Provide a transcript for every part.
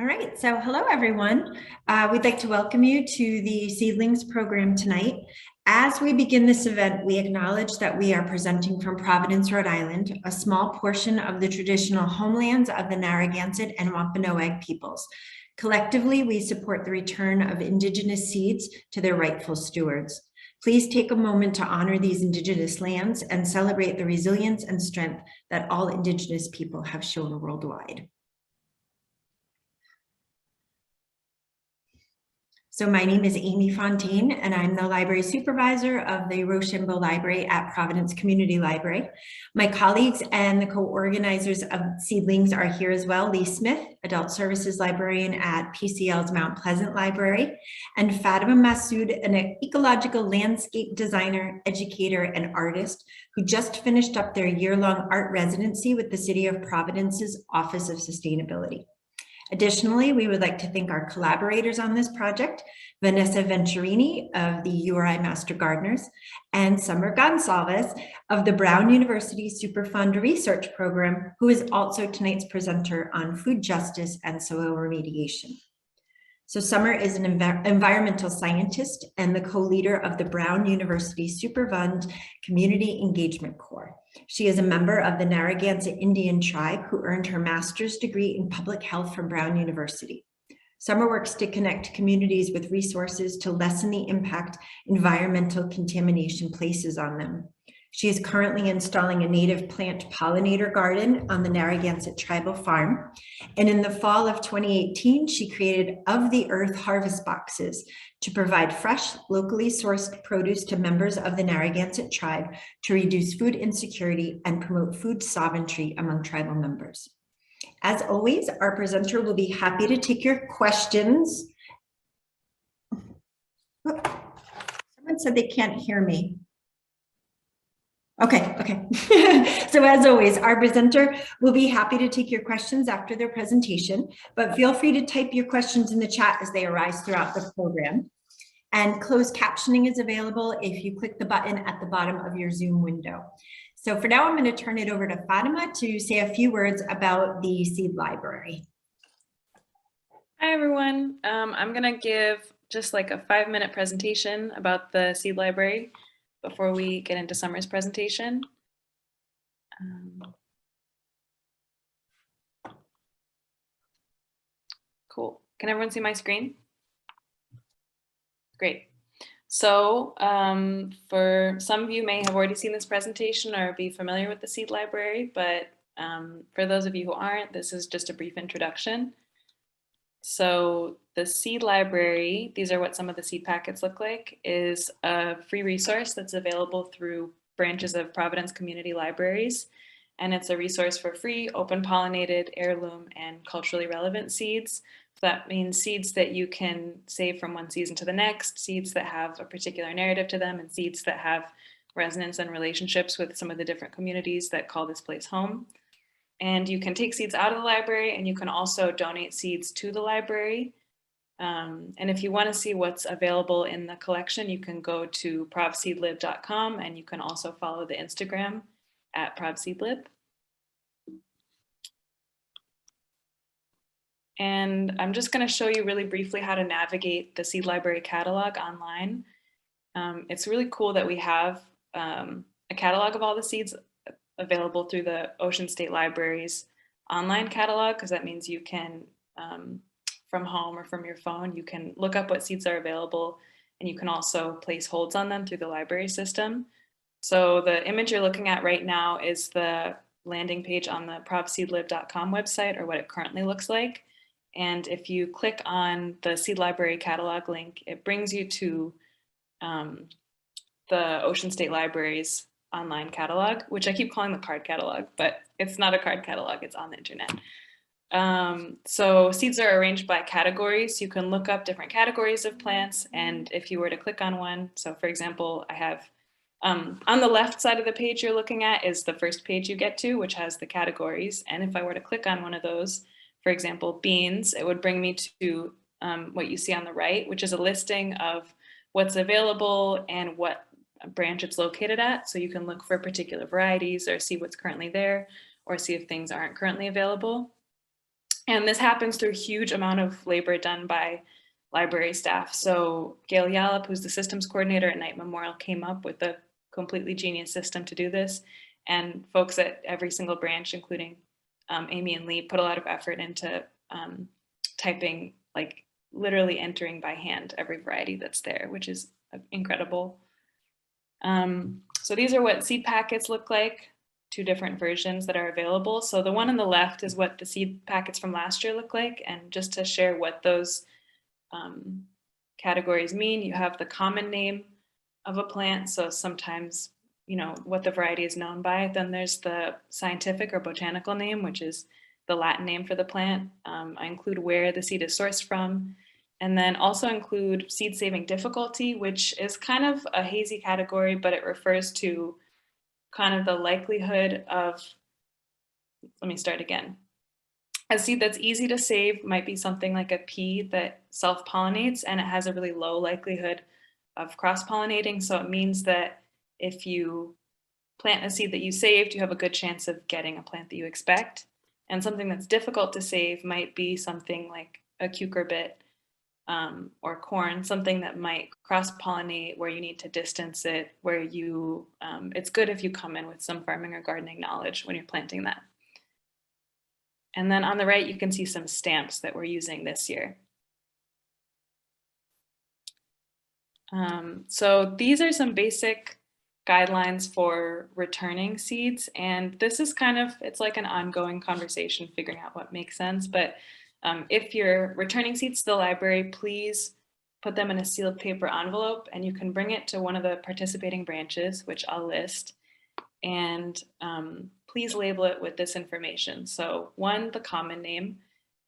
All right, so hello everyone. We'd like to welcome you to the Seedlings program tonight. As we begin this event, we acknowledge that we are presenting from Providence, Rhode Island, a small portion of the traditional homelands of the Narragansett and Wampanoag peoples. Collectively, we support the return of Indigenous seeds to their rightful stewards. Please take a moment to honor these Indigenous lands and celebrate the resilience and strength that all Indigenous people have shown worldwide. So my name is Amy Fontaine, and I'm the library supervisor of the Rochambeau Library at Providence Community Library. My colleagues and the co-organizers of Seedlings are here as well. Lee Smith, Adult Services Librarian at PCL's Mount Pleasant Library, and Fatima Massoud, an ecological landscape designer, educator, and artist who just finished up their year-long art residency with the City of Providence's Office of Sustainability. Additionally, we would like to thank our collaborators on this project, Vanessa Venturini of the URI Master Gardeners, and Summer Gonsalves of the Brown University Superfund Research Program, who is also tonight's presenter on food justice and soil remediation. So Summer is an environmental scientist and the co-leader of the Brown University Superfund Community Engagement Corps. She is a member of the Narragansett Indian Tribe who earned her master's degree in public health from Brown University. Summer works to connect communities with resources to lessen the impact environmental contamination places on them. She is currently installing a native plant pollinator garden on the Narragansett Tribal Farm. And in the fall of 2018, she created Of the Earth harvest boxes to provide fresh, locally sourced produce to members of the Narragansett Tribe to reduce food insecurity and promote food sovereignty among tribal members. As always, our presenter will be happy to take your questions. Someone said they can't hear me. Okay. So as always, our presenter will be happy to take your questions after their presentation, but feel free to type your questions in the chat as they arise throughout the program. And closed captioning is available if you click the button at the bottom of your Zoom window. So for now, I'm going to turn it over to Fatima to say a few words about the Seed Library. Hi, everyone. I'm going to give just like a 5-minute presentation about the Seed Library before we get into Summer's presentation. Cool. Can everyone see my screen? Great. So for some of you may have already seen this presentation or be familiar with the Seed Library, but for those of you who aren't, this is just a brief introduction. So the Seed Library, these are what some of the seed packets look like, is a free resource that's available through branches of Providence Community Libraries. And it's a resource for free, open pollinated, heirloom, and culturally relevant seeds. So that means seeds that you can save from one season to the next, seeds that have a particular narrative to them, and seeds that have resonance and relationships with some of the different communities that call this place home. And you can take seeds out of the library, and you can also donate seeds to the library. And if you want to see what's available in the collection, you can go to provseedlib.com, and you can also follow the Instagram at provseedlib. And I'm just going to show you really briefly how to navigate the Seed Library catalog online. It's really cool that we have a catalog of all the seeds available through the Ocean State Library's online catalog, because that means you can, from home or from your phone, you can look up what seeds are available, and you can also place holds on them through the library system. So the image you're looking at right now is the landing page on the provseedlib.com website, or what it currently looks like. And if you click on the Seed Library catalog link, it brings you to the Ocean State Library's online catalog, which I keep calling the card catalog, but it's not a card catalog, it's on the internet. So seeds are arranged by categories. You can look up different categories of plants, and if you were to click on one, so for example, I have on the left side of the page you're looking at is the first page you get to, which has the categories. And if I were to click on one of those, for example, beans, it would bring me to what you see on the right, which is a listing of what's available and what branch it's located at. So you can look for particular varieties or see what's currently there, or see if things aren't currently available. And this happens through a huge amount of labor done by library staff. So Gail Yallop, who's the systems coordinator at Knight Memorial, came up with a completely genius system to do this. And folks at every single branch, including Amy and Lee, put a lot of effort into typing, like literally entering by hand every variety that's there, which is incredible. So these are what seed packets look like, 2 different versions that are available. So the one on the left is what the seed packets from last year look like. And just to share what those categories mean, you have the common name of a plant. So sometimes, you know, what the variety is known by. Then there's the scientific or botanical name, which is the Latin name for the plant. I include where the seed is sourced from, and then also include seed saving difficulty, which is kind of a hazy category, but it refers to kind of the likelihood of, let me start again. A seed that's easy to save might be something like a pea that self-pollinates, and it has a really low likelihood of cross-pollinating. So it means that if you plant a seed that you saved, you have a good chance of getting a plant that you expect. And something that's difficult to save might be something like a cucurbit or corn, something that might cross-pollinate, where you need to distance it, where you, it's good if you come in with some farming or gardening knowledge when you're planting that. And then on the right, you can see some stamps that we're using this year. So these are some basic guidelines for returning seeds. And this is kind of, it's like an ongoing conversation figuring out what makes sense. But if you're returning seeds to the library, please put them in a sealed paper envelope, and you can bring it to one of the participating branches, which I'll list. And please label it with this information. So 1, the common name.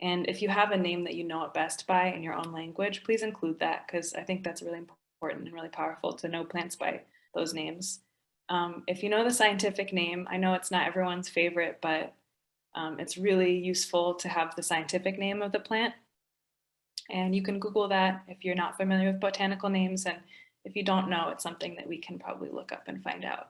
And if you have a name that you know it best by in your own language, please include that, because I think that's really important and really powerful to know plants by those names. If you know the scientific name, I know it's not everyone's favorite, but it's really useful to have the scientific name of the plant. And you can Google that if you're not familiar with botanical names. And if you don't know, it's something that we can probably look up and find out.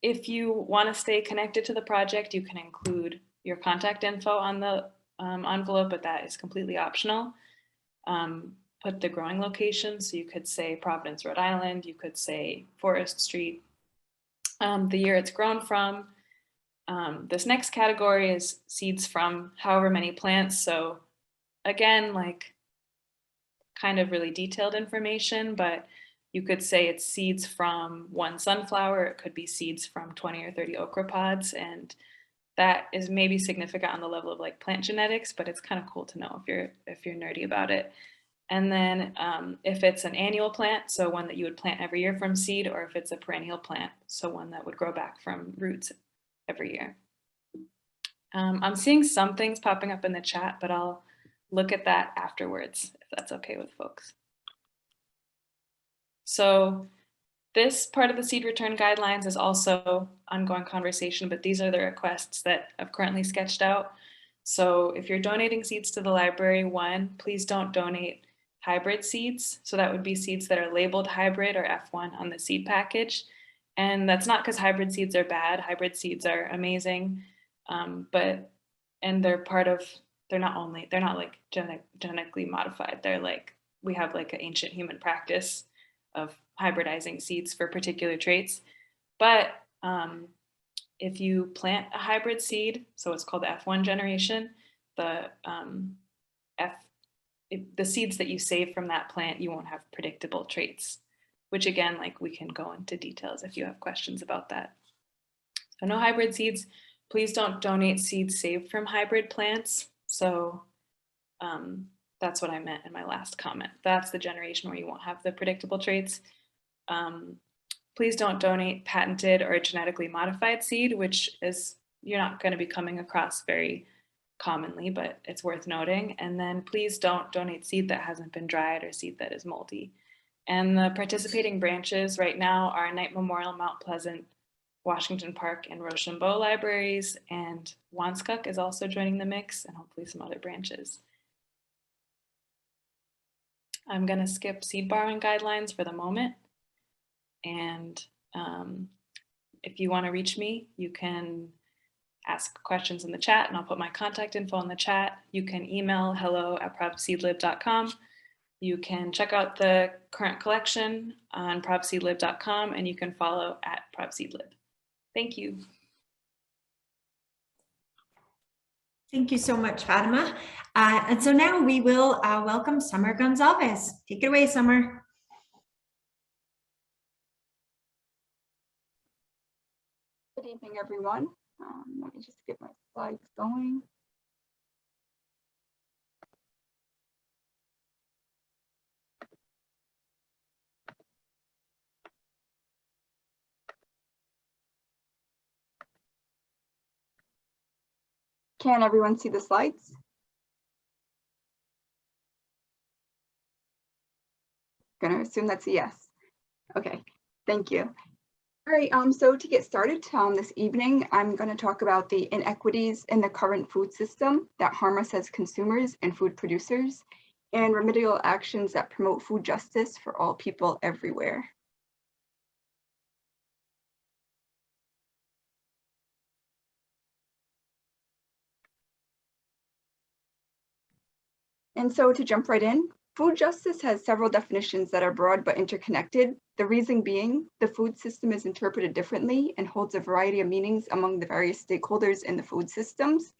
If you want to stay connected to the project, you can include your contact info on the envelope, but that is completely optional. Put the growing location, so you could say Providence, Rhode Island, you could say Forest Street, the year it's grown from. This next category is seeds from however many plants. So again, like kind of really detailed information, but you could say it's seeds from 1 sunflower. It could be seeds from 20 or 30 okra pods. And that is maybe significant on the level of like plant genetics, but it's kind of cool to know if you're nerdy about it. And then if it's an annual plant, so one that you would plant every year from seed, or if it's a perennial plant, so one that would grow back from roots every year. I'm seeing some things popping up in the chat, but I'll look at that afterwards, if that's okay with folks. So this part of the seed return guidelines is also ongoing conversation, but these are the requests that I've currently sketched out. So if you're donating seeds to the library, 1, please don't donate hybrid seeds. So that would be seeds that are labeled hybrid or F1 on the seed package. And that's not because hybrid seeds are bad. Hybrid seeds are amazing, and they're not like genetically modified. They're like, we have like an ancient human practice of hybridizing seeds for particular traits. But if you plant a hybrid seed, so it's called the F1 generation, the seeds that you save from that plant, you won't have predictable traits, which again, like we can go into details if you have questions about that. So no hybrid seeds. Please don't donate seeds saved from hybrid plants. So that's what I meant in my last comment. That's the generation where you won't have the predictable traits. Please don't donate patented or genetically modified seed, which is you're not going to be coming across very commonly, but it's worth noting. And then please don't donate seed that hasn't been dried or seed that is moldy. And the participating branches right now are Knight Memorial, Mount Pleasant, Washington Park, and Rochambeau libraries, and Wanskuck is also joining the mix, and hopefully some other branches. I'm going to skip seed borrowing guidelines for the moment. And if you want to reach me, you can ask questions in the chat, and I'll put my contact info in the chat. You can email hello@propseedlib.com. You can check out the current collection on propseedlib.com, and you can follow @propseedlib. Thank you. Thank you so much, Fatima. And so now we will welcome Summer Gonsalves. Take it away, Summer. Good evening, everyone. Let me just get my slides going. Can everyone see the slides? Gonna assume that's a yes. Okay, thank you. All right, so to get started this evening, I'm going to talk about the inequities in the current food system that harm us as consumers and food producers, and remedial actions that promote food justice for all people everywhere. And so to jump right in, food justice has several definitions that are broad but interconnected. The reason being, the food system is interpreted differently and holds a variety of meanings among the various stakeholders in the food systems.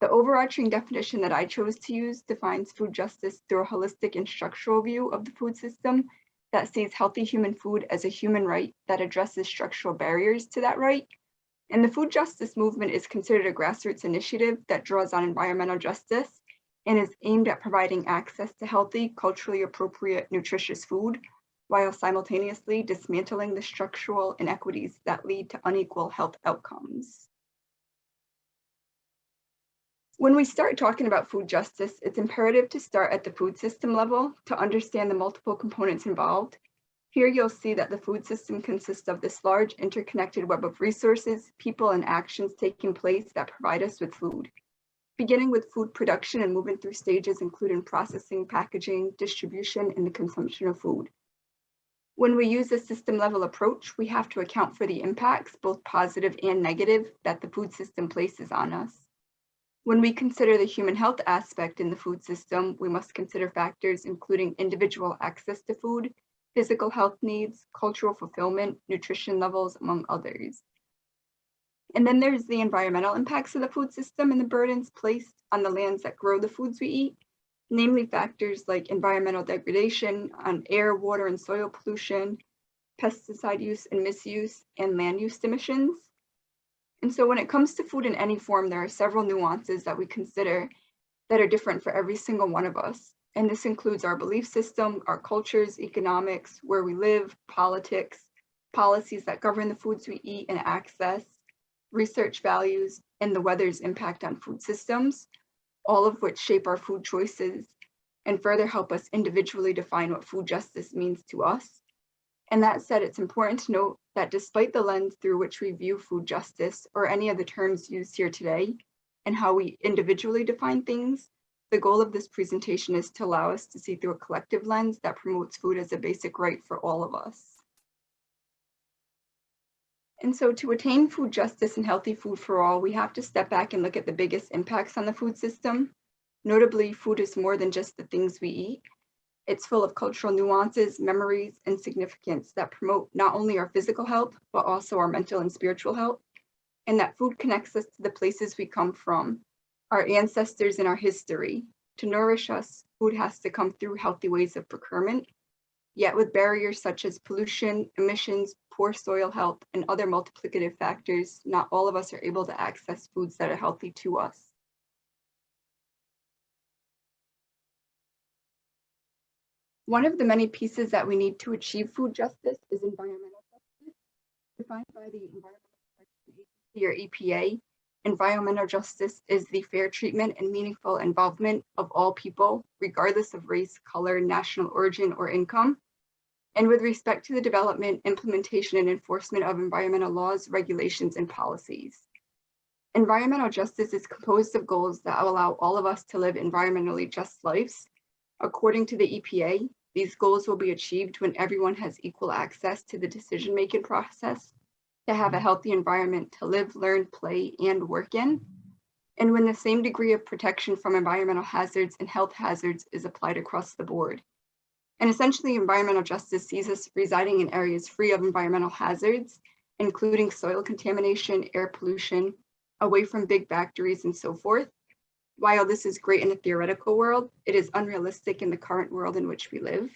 The overarching definition that I chose to use defines food justice through a holistic and structural view of the food system that sees healthy human food as a human right that addresses structural barriers to that right. And the food justice movement is considered a grassroots initiative that draws on environmental justice and is aimed at providing access to healthy, culturally appropriate, nutritious food, while simultaneously dismantling the structural inequities that lead to unequal health outcomes. When we start talking about food justice, it's imperative to start at the food system level to understand the multiple components involved. Here you'll see that the food system consists of this large interconnected web of resources, people, and actions taking place that provide us with food. Beginning with food production and moving through stages including processing, packaging, distribution, and the consumption of food. When we use a system level approach, we have to account for the impacts, both positive and negative, that the food system places on us. When we consider the human health aspect in the food system, we must consider factors including individual access to food, physical health needs, cultural fulfillment, nutrition levels, among others. And then there's the environmental impacts of the food system and the burdens placed on the lands that grow the foods we eat, namely factors like environmental degradation on air, water, and soil pollution, pesticide use and misuse, and land use emissions. And so when it comes to food in any form, there are several nuances that we consider that are different for every single one of us. And this includes our belief system, our cultures, economics, where we live, politics, policies that govern the foods we eat and access, research values, and the weather's impact on food systems, all of which shape our food choices and further help us individually define what food justice means to us. And that said, it's important to note that despite the lens through which we view food justice or any of the terms used here today and how we individually define things, the goal of this presentation is to allow us to see through a collective lens that promotes food as a basic right for all of us. And so to attain food justice and healthy food for all, we have to step back and look at the biggest impacts on the food system. Notably, food is more than just the things we eat. It's full of cultural nuances, memories, and significance that promote not only our physical health, but also our mental and spiritual health. And that food connects us to the places we come from, our ancestors and our history. To nourish us, food has to come through healthy ways of procurement. Yet with barriers such as pollution, emissions, poor soil health, and other multiplicative factors, not all of us are able to access foods that are healthy to us. One of the many pieces that we need to achieve food justice is environmental justice. Defined by the Environmental Protection Agency, or EPA, environmental justice is the fair treatment and meaningful involvement of all people, regardless of race, color, national origin, or income. And with respect to the development, implementation, and enforcement of environmental laws, regulations, and policies. Environmental justice is composed of goals that allow all of us to live environmentally just lives. According to the EPA, these goals will be achieved when everyone has equal access to the decision-making process, to have a healthy environment to live, learn, play, and work in, and when the same degree of protection from environmental hazards and health hazards is applied across the board. And essentially, environmental justice sees us residing in areas free of environmental hazards, including soil contamination, air pollution, away from big factories, and so forth. While this is great in the theoretical world, it is unrealistic in the current world in which we live.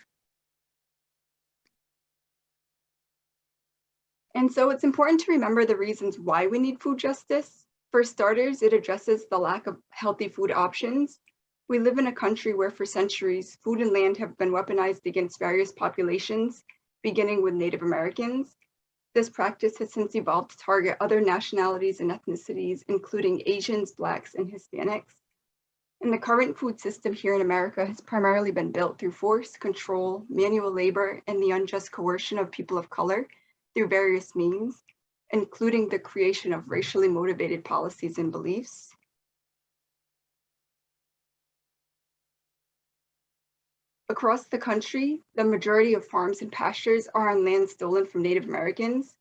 And so it's important to remember the reasons why we need food justice. For starters, it addresses the lack of healthy food options. We live in a country where for centuries, food and land have been weaponized against various populations, beginning with Native Americans. This practice has since evolved to target other nationalities and ethnicities, including Asians, Blacks, and Hispanics. And the current food system here in America has primarily been built through force, control, manual labor, and the unjust coercion of people of color through various means, including the creation of racially motivated policies and beliefs. Across the country, the majority of farms and pastures are on land stolen from Native Americans.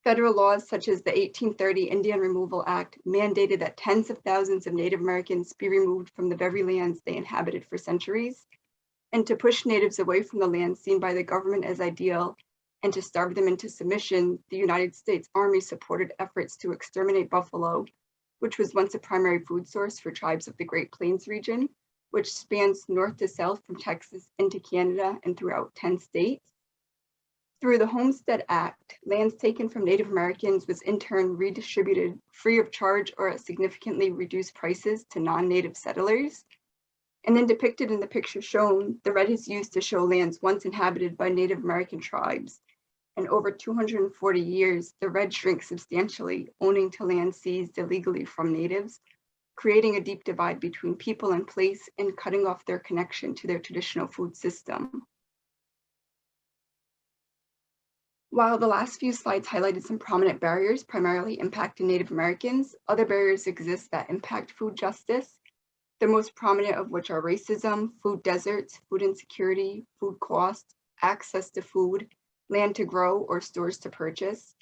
Federal laws such as the 1830 Indian Removal Act mandated that tens of thousands of Native Americans be removed from the very lands they inhabited for centuries. And to push Natives away from the land seen by the government as ideal and to starve them into submission, the United States Army supported efforts to exterminate buffalo, which was once a primary food source for tribes of the Great Plains region, which spans north to south from Texas into Canada and throughout 10 states. Through the Homestead Act, lands taken from Native Americans was in turn redistributed free of charge or at significantly reduced prices to non-Native settlers. And then depicted in the picture shown, the red is used to show lands once inhabited by Native American tribes. And over 240 years, the red shrinks substantially, owing to land seized illegally from natives, creating a deep divide between people and place and cutting off their connection to their traditional food system. While the last few slides highlighted some prominent barriers primarily impacting Native Americans, other barriers exist that impact food justice, the most prominent of which are racism, food deserts, food insecurity, food cost, access to food, land to grow or stores to purchase,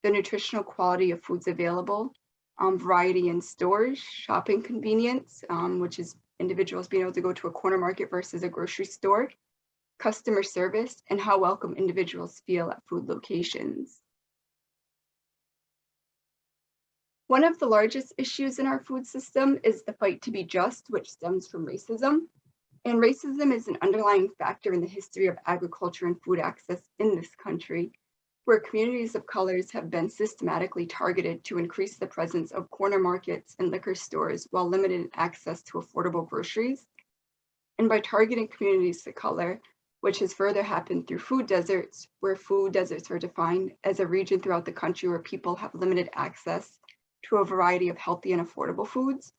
the nutritional quality of foods available, variety in stores, shopping convenience, which is individuals being able to go to a corner market versus a grocery store, customer service, and how welcome individuals feel at food locations. One of the largest issues in our food system is the fight to be just, which stems from racism. And racism is an underlying factor in the history of agriculture and food access in this country, where communities of colors have been systematically targeted to increase the presence of corner markets and liquor stores while limiting access to affordable groceries. And by targeting communities of color, which has further happened through food deserts, where food deserts are defined as a region throughout the country where people have limited access to a variety of healthy and affordable foods.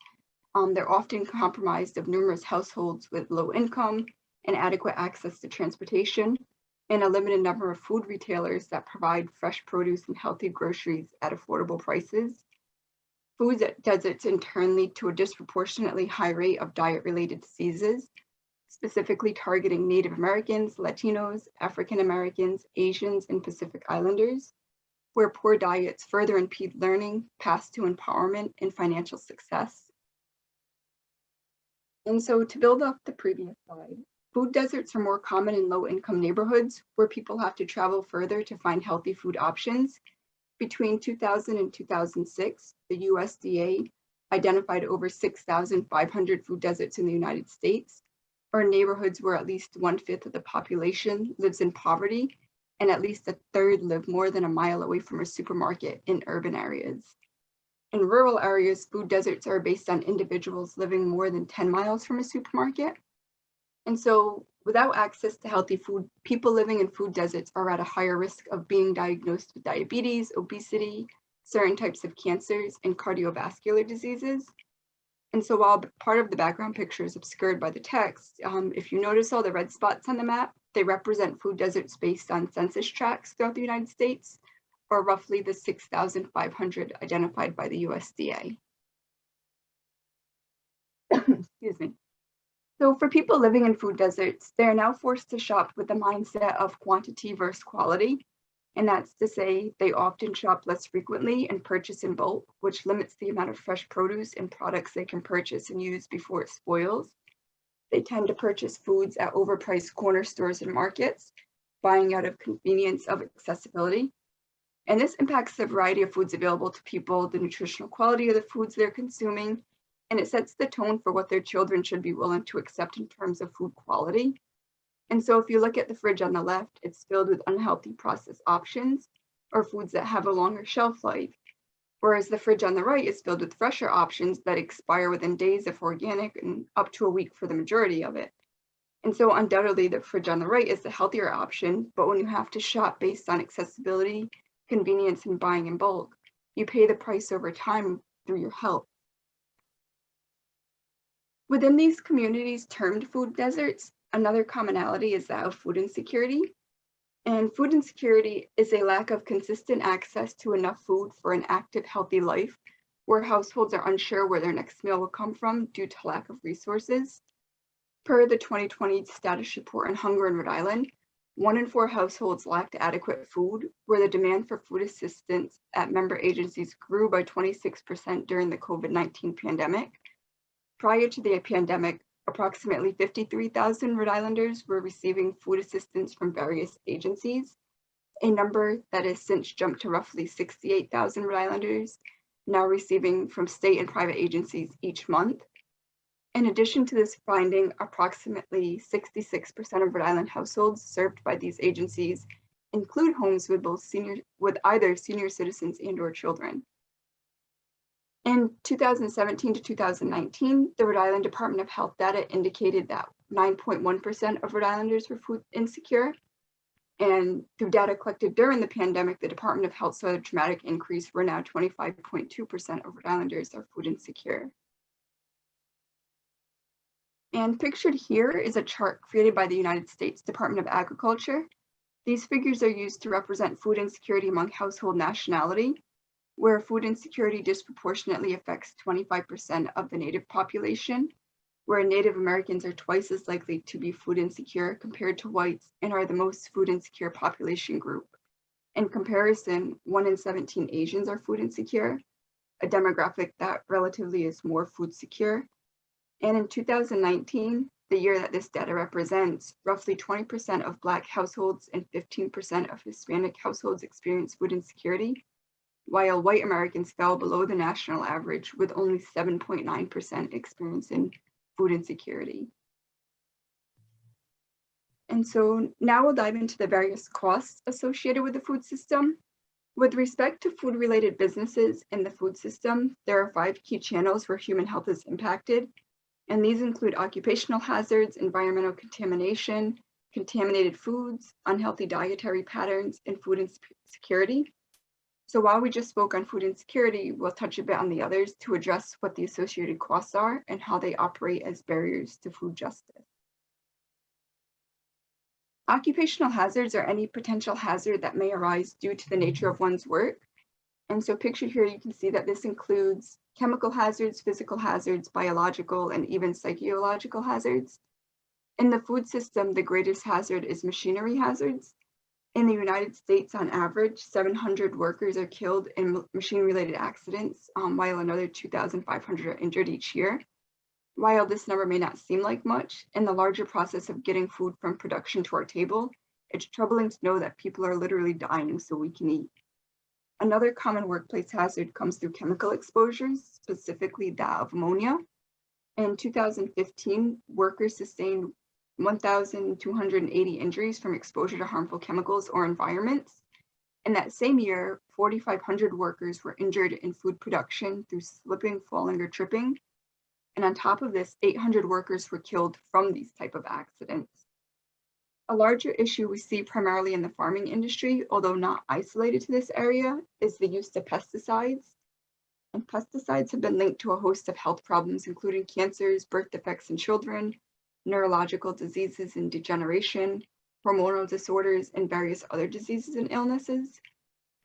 They're often comprised of numerous households with low income, inadequate access to transportation, and a limited number of food retailers that provide fresh produce and healthy groceries at affordable prices. Food deserts in turn lead to a disproportionately high rate of diet-related diseases, specifically targeting Native Americans, Latinos, African Americans, Asians, and Pacific Islanders, where poor diets further impede learning, path to empowerment, and financial success. And so to build off the previous slide, food deserts are more common in low-income neighborhoods where people have to travel further to find healthy food options. Between 2000 and 2006, the USDA identified over 6,500 food deserts in the United States, or neighborhoods where at least 1/5 of the population lives in poverty and at least 1/3 live more than a mile away from a supermarket in urban areas. In rural areas, food deserts are based on individuals living more than 10 miles from a supermarket. And so without access to healthy food, people living in food deserts are at a higher risk of being diagnosed with diabetes, obesity, certain types of cancers, and cardiovascular diseases. And so while part of the background picture is obscured by the text, if you notice all the red spots on the map, they represent food deserts based on census tracts throughout the United States, or roughly the 6,500 identified by the USDA. Excuse me. So for people living in food deserts, they are now forced to shop with the mindset of quantity versus quality. And that's to say they often shop less frequently and purchase in bulk, which limits the amount of fresh produce and products they can purchase and use before it spoils. They tend to purchase foods at overpriced corner stores and markets, buying out of convenience of accessibility. And this impacts the variety of foods available to people, the nutritional quality of the foods they're consuming, and it sets the tone for what their children should be willing to accept in terms of food quality. And so if you look at the fridge on the left, it's filled with unhealthy processed options or foods that have a longer shelf life, whereas the fridge on the right is filled with fresher options that expire within days if organic and up to a week for the majority of it. And so undoubtedly the fridge on the right is the healthier option, but when you have to shop based on accessibility, convenience, and buying in bulk, you pay the price over time through your health. Within these communities termed food deserts, another commonality is that of food insecurity. And food insecurity is a lack of consistent access to enough food for an active, healthy life, where households are unsure where their next meal will come from due to lack of resources. Per the 2020 status report on hunger in Rhode Island, 1 in 4 households lacked adequate food, where the demand for food assistance at member agencies grew by 26% during the COVID-19 pandemic. Prior to the pandemic, approximately 53,000 Rhode Islanders were receiving food assistance from various agencies, a number that has since jumped to roughly 68,000 Rhode Islanders now receiving from state and private agencies each month. In addition to this finding, approximately 66% of Rhode Island households served by these agencies include homes with either senior citizens and/or children. In 2017 to 2019, the Rhode Island Department of Health data indicated that 9.1% of Rhode Islanders were food insecure. And through data collected during the pandemic, the Department of Health saw a dramatic increase where now 25.2% of Rhode Islanders are food insecure. And pictured here is a chart created by the United States Department of Agriculture. These figures are used to represent food insecurity among household nationality, where food insecurity disproportionately affects 25% of the Native population, where Native Americans are twice as likely to be food insecure compared to whites and are the most food insecure population group. In comparison, 1 in 17 Asians are food insecure, a demographic that relatively is more food secure. And in 2019, the year that this data represents, roughly 20% of Black households and 15% of Hispanic households experience food insecurity, while white Americans fell below the national average with only 7.9% experiencing food insecurity. And so now we'll dive into the various costs associated with the food system. With respect to food-related businesses in the food system, there are 5 key channels where human health is impacted, and these include occupational hazards, environmental contamination, contaminated foods, unhealthy dietary patterns, and food insecurity. So while we just spoke on food insecurity, we'll touch a bit on the others to address what the associated costs are and how they operate as barriers to food justice. Occupational hazards are any potential hazard that may arise due to the nature of one's work. And so pictured here, you can see that this includes chemical hazards, physical hazards, biological, and even psychological hazards. In the food system, the greatest hazard is machinery hazards. In the United States, on average, 700 workers are killed in machine-related accidents, while another 2,500 are injured each year. While this number may not seem like much, in the larger process of getting food from production to our table, it's troubling to know that people are literally dying so we can eat. Another common workplace hazard comes through chemical exposures, specifically that of ammonia. In 2015, workers sustained 1,280 injuries from exposure to harmful chemicals or environments. In that same year, 4,500 workers were injured in food production through slipping, falling, or tripping. And on top of this, 800 workers were killed from these type of accidents. A larger issue we see primarily in the farming industry, although not isolated to this area, is the use of pesticides. And pesticides have been linked to a host of health problems, including cancers, birth defects in children, neurological diseases and degeneration, hormonal disorders, and various other diseases and illnesses.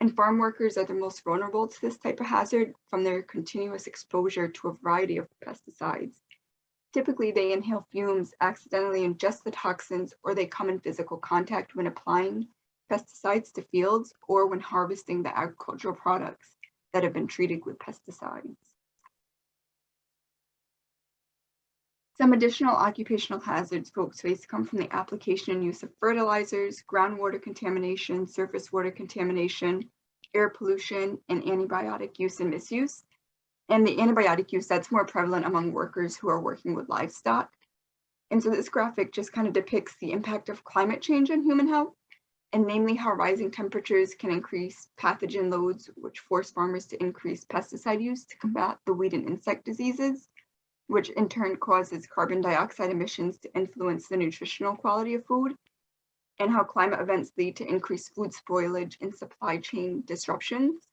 And farm workers are the most vulnerable to this type of hazard from their continuous exposure to a variety of pesticides. Typically, they inhale fumes, accidentally ingest the toxins, or they come in physical contact when applying pesticides to fields or when harvesting the agricultural products that have been treated with pesticides. Some additional occupational hazards folks face come from the application and use of fertilizers, groundwater contamination, surface water contamination, air pollution, and antibiotic use and misuse. And the antibiotic use, that's more prevalent among workers who are working with livestock. And so this graphic just kind of depicts the impact of climate change on human health, and namely how rising temperatures can increase pathogen loads, which force farmers to increase pesticide use to combat the weed and insect diseases, which in turn causes carbon dioxide emissions to influence the nutritional quality of food, and how climate events lead to increased food spoilage and supply chain disruptions.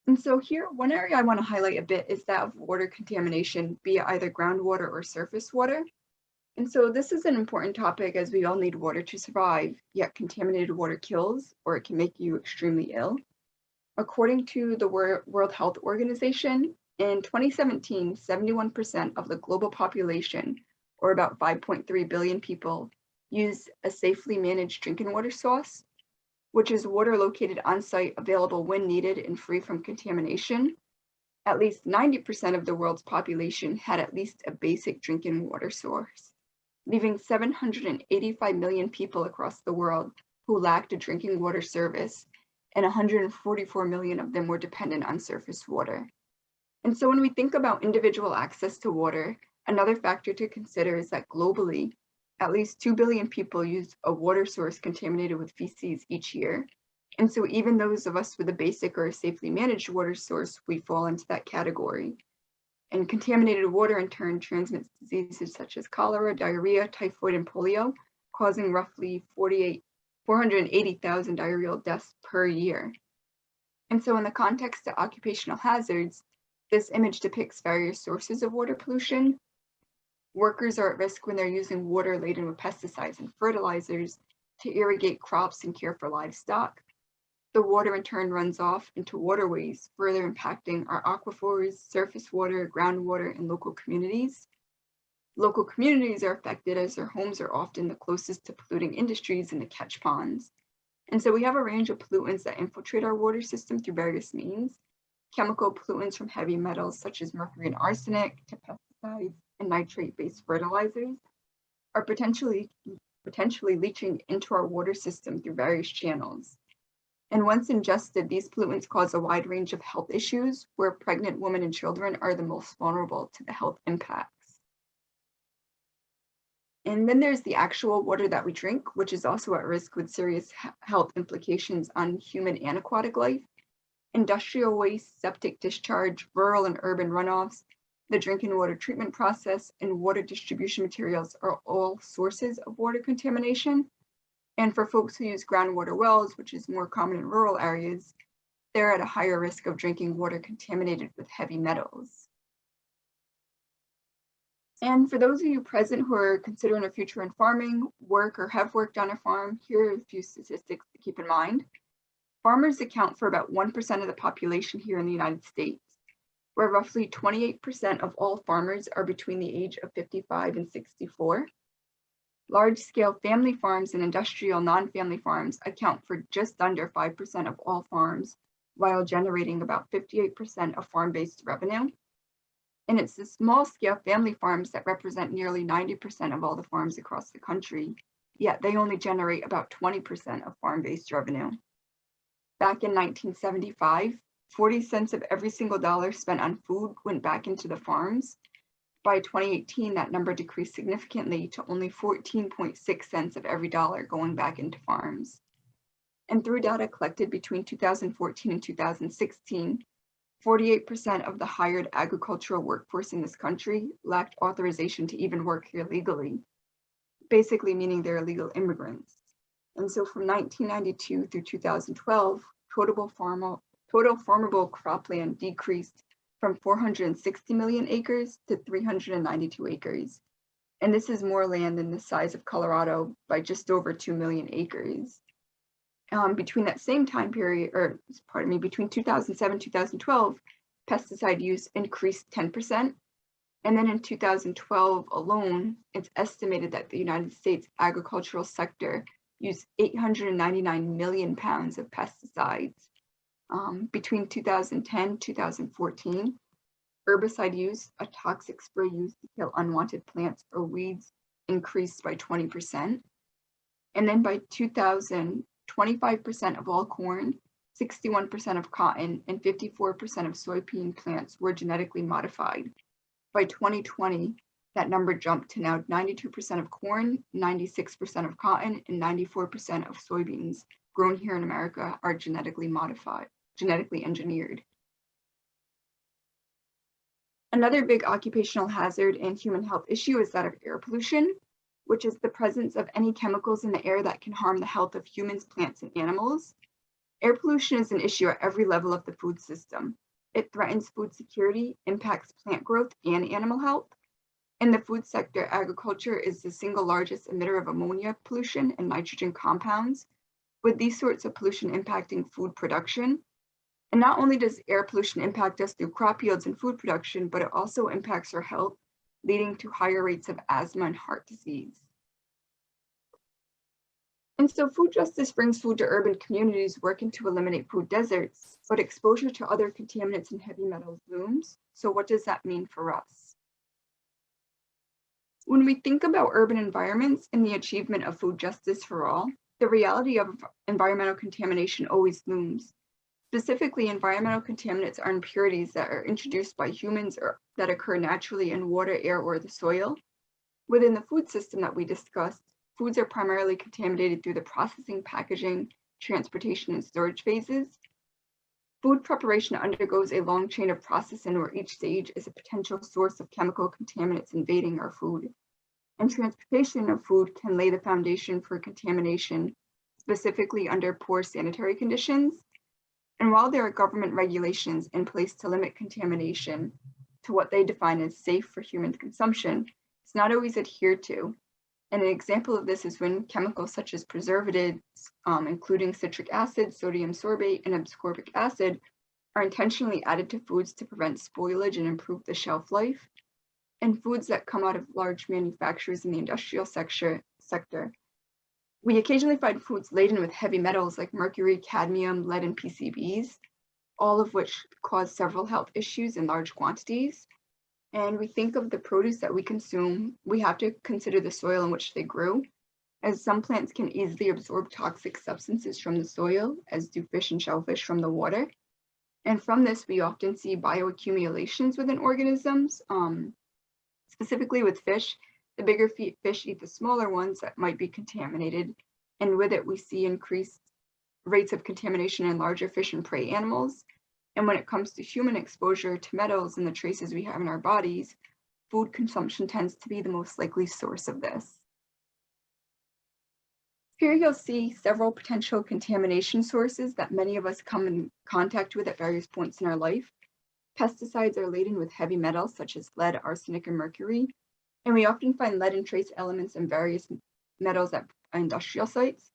And so here, one area I want to highlight a bit is that of water contamination, be it either groundwater or surface water. And so this is an important topic as we all need water to survive, yet contaminated water kills, or it can make you extremely ill. According to the World Health Organization, in 2017, 71% of the global population, or about 5.3 billion people, used a safely managed drinking water source, which is water located on site, available when needed and free from contamination. At least 90% of the world's population had at least a basic drinking water source, leaving 785 million people across the world who lacked a drinking water service, and 144 million of them were dependent on surface water. And so when we think about individual access to water, another factor to consider is that globally, at least 2 billion people use a water source contaminated with feces each year. And so even those of us with a basic or a safely managed water source, we fall into that category. And contaminated water in turn transmits diseases such as cholera, diarrhea, typhoid, and polio, causing roughly 480,000 diarrheal deaths per year. And so in the context of occupational hazards, this image depicts various sources of water pollution. Workers are at risk when they're using water laden with pesticides and fertilizers to irrigate crops and care for livestock. The water in turn runs off into waterways, further impacting our aquifers, surface water, groundwater, and local communities. Local communities are affected as their homes are often the closest to polluting industries and the catch ponds. And so we have a range of pollutants that infiltrate our water system through various means. Chemical pollutants from heavy metals such as mercury and arsenic to pesticides and nitrate-based fertilizers are potentially leaching into our water system through various channels. And once ingested, these pollutants cause a wide range of health issues, where pregnant women and children are the most vulnerable to the health impacts. And then there's the actual water that we drink, which is also at risk with serious health implications on human and aquatic life. Industrial waste, septic discharge, rural and urban runoffs, the drinking water treatment process, and water distribution materials are all sources of water contamination. And for folks who use groundwater wells, which is more common in rural areas, they're at a higher risk of drinking water contaminated with heavy metals. And for those of you present who are considering a future in farming, work, or have worked on a farm, here are a few statistics to keep in mind. Farmers account for about 1% of the population here in the United States, where roughly 28% of all farmers are between the age of 55 and 64. Large-scale family farms and industrial non-family farms account for just under 5% of all farms, while generating about 58% of farm-based revenue. And it's the small-scale family farms that represent nearly 90% of all the farms across the country, yet they only generate about 20% of farm-based revenue. Back in 1975, 40 cents of every single dollar spent on food went back into the farms. By 2018, that number decreased significantly to only 14.6 cents of every dollar going back into farms. And through data collected between 2014 and 2016, 48% of the hired agricultural workforce in this country lacked authorization to even work here legally, basically meaning they're illegal immigrants. And so from 1992 through 2012, total farmable cropland decreased from 460 million acres to 392 acres. And this is more land than the size of Colorado by just over 2 million acres. Between that same time period, between 2007 and 2012, pesticide use increased 10%, And then in 2012 alone, it's estimated that the United States agricultural sector used 899 million pounds of pesticides. Between 2010 2014, herbicide use, a toxic spray used to kill unwanted plants or weeds, increased by 20%. And then by 2000, 25% of all corn, 61% of cotton, and 54% of soybean plants were genetically modified. By 2020, that number jumped to now 92% of corn, 96% of cotton, and 94% of soybeans grown here in America are genetically modified, genetically engineered. Another big occupational hazard and human health issue is that of air pollution, which is the presence of any chemicals in the air that can harm the health of humans, plants, and animals. Air pollution is an issue at every level of the food system. It threatens food security, impacts plant growth and animal health. In the food sector, agriculture is the single largest emitter of ammonia pollution and nitrogen compounds, with these sorts of pollution impacting food production. And not only does air pollution impact us through crop yields and food production, but it also impacts our health, leading to higher rates of asthma and heart disease. And so food justice brings food to urban communities working to eliminate food deserts, but exposure to other contaminants and heavy metals looms. So what does that mean for us? When we think about urban environments and the achievement of food justice for all, the reality of environmental contamination always looms. Specifically, environmental contaminants are impurities that are introduced by humans or that occur naturally in water, air, or the soil. Within the food system that we discussed, foods are primarily contaminated through the processing, packaging, transportation, and storage phases. Food preparation undergoes a long chain of processing where each stage is a potential source of chemical contaminants invading our food. And transportation of food can lay the foundation for contamination, specifically under poor sanitary conditions. And while there are government regulations in place to limit contamination to what they define as safe for human consumption, it's not always adhered to. And an example of this is when chemicals such as preservatives, including citric acid, sodium sorbate, and ascorbic acid, are intentionally added to foods to prevent spoilage and improve the shelf life. And foods that come out of large manufacturers in the industrial sector, we occasionally find foods laden with heavy metals like mercury, cadmium, lead, and PCBs, all of which cause several health issues in large quantities. And we think of the produce that we consume, we have to consider the soil in which they grew, as some plants can easily absorb toxic substances from the soil, as do fish and shellfish from the water. And from this, we often see bioaccumulations within organisms. Specifically with fish, the bigger fish eat the smaller ones that might be contaminated. And with it, we see increased rates of contamination in larger fish and prey animals. And when it comes to human exposure to metals and the traces we have in our bodies, food consumption tends to be the most likely source of this. Here you'll see several potential contamination sources that many of us come in contact with at various points in our life. Pesticides are laden with heavy metals such as lead, arsenic, and mercury. And we often find lead and trace elements in various metals at industrial sites.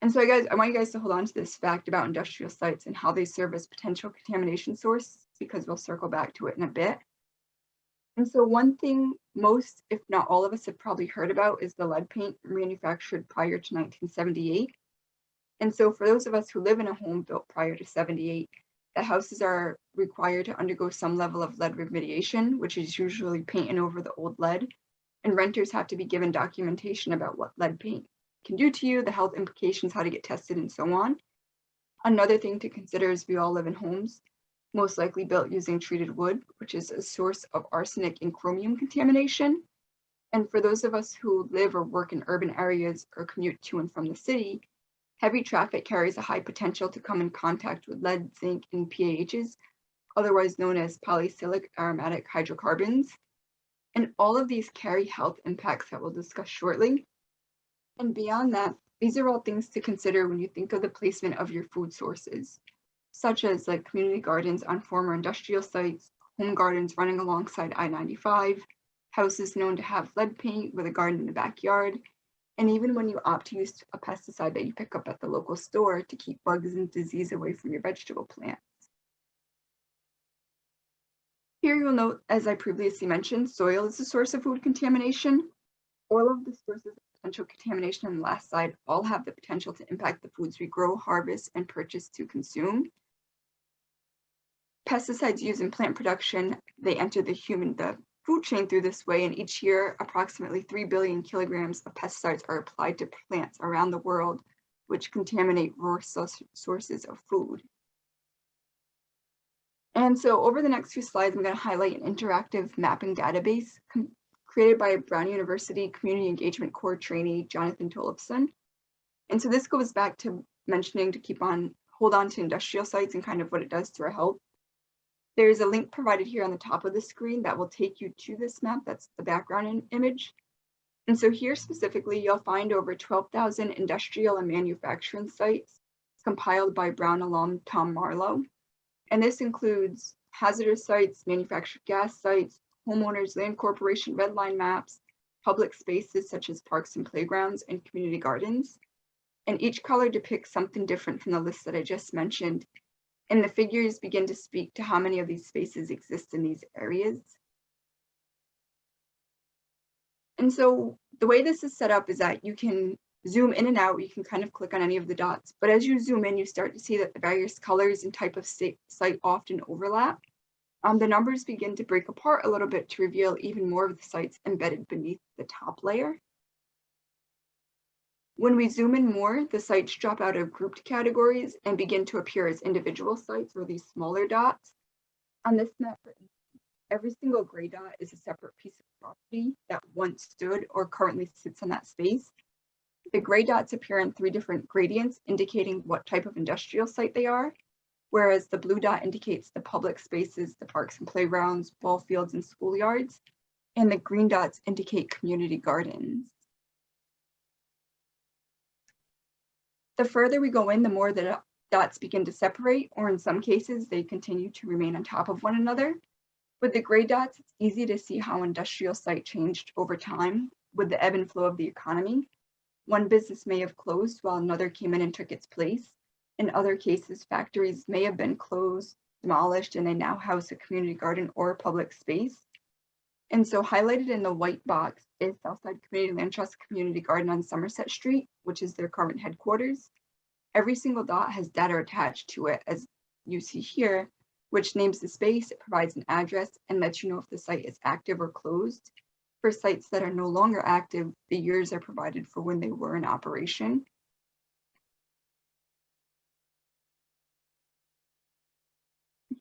And so I want you guys to hold on to this fact about industrial sites and how they serve as potential contamination source, because we'll circle back to it in a bit. And so one thing most, if not all of us have probably heard about is the lead paint manufactured prior to 1978. And so for those of us who live in a home built prior to 78, the houses are required to undergo some level of lead remediation, which is usually painting over the old lead. And renters have to be given documentation about what lead paint can do to you, the health implications, how to get tested, and so on. Another thing to consider is we all live in homes, most likely built using treated wood, which is a source of arsenic and chromium contamination. And for those of us who live or work in urban areas or commute to and from the city, heavy traffic carries a high potential to come in contact with lead, zinc, and PAHs, otherwise known as polycyclic aromatic hydrocarbons. And all of these carry health impacts that we'll discuss shortly. And beyond that, these are all things to consider when you think of the placement of your food sources, such as like community gardens on former industrial sites, home gardens running alongside I-95, houses known to have lead paint with a garden in the backyard, and even when you opt to use a pesticide that you pick up at the local store to keep bugs and disease away from your vegetable plants. Here you'll note, as I previously mentioned, soil is the source of food contamination. All of the sources of potential contamination on the last slide all have the potential to impact the foods we grow, harvest, and purchase to consume. Pesticides used in plant production, they enter the food chain through this way, and each year approximately 3 billion kilograms of pesticides are applied to plants around the world, which contaminate raw sources of food. And so over the next few slides, I'm going to highlight an interactive mapping database created by Brown University Community Engagement Corps trainee, Jonathan Tollefson. And so this goes back to mentioning to hold on to industrial sites and kind of what it does to our health. There's a link provided here on the top of the screen that will take you to this map. That's the background image. And so here specifically, you'll find over 12,000 industrial and manufacturing sites compiled by Brown alum Tom Marlowe. And this includes hazardous sites, manufactured gas sites, homeowners, land corporation red line maps, public spaces such as parks and playgrounds, and community gardens. And each color depicts something different from the list that I just mentioned. And the figures begin to speak to how many of these spaces exist in these areas. And so the way this is set up is that you can zoom in and out, you can kind of click on any of the dots, but as you zoom in, you start to see that the various colors and type of site often overlap. The numbers begin to break apart a little bit to reveal even more of the sites embedded beneath the top layer. When we zoom in more, the sites drop out of grouped categories and begin to appear as individual sites or these smaller dots. On this map, every single gray dot is a separate piece of property that once stood or currently sits in that space. The gray dots appear in 3 different gradients indicating what type of industrial site they are, whereas the blue dot indicates the public spaces, the parks and playgrounds, ball fields, and schoolyards, and the green dots indicate community gardens. The further we go in, the more the dots begin to separate, or in some cases, they continue to remain on top of one another. With the gray dots, it's easy to see how industrial site changed over time with the ebb and flow of the economy. One business may have closed while another came in and took its place. In other cases, factories may have been closed, demolished, and they now house a community garden or a public space. And so highlighted in the white box is Southside Community Land Trust Community Garden on Somerset Street, which is their current headquarters. Every single dot has data attached to it, as you see here, which names the space, it provides an address, and lets you know if the site is active or closed. For sites that are no longer active, the years are provided for when they were in operation.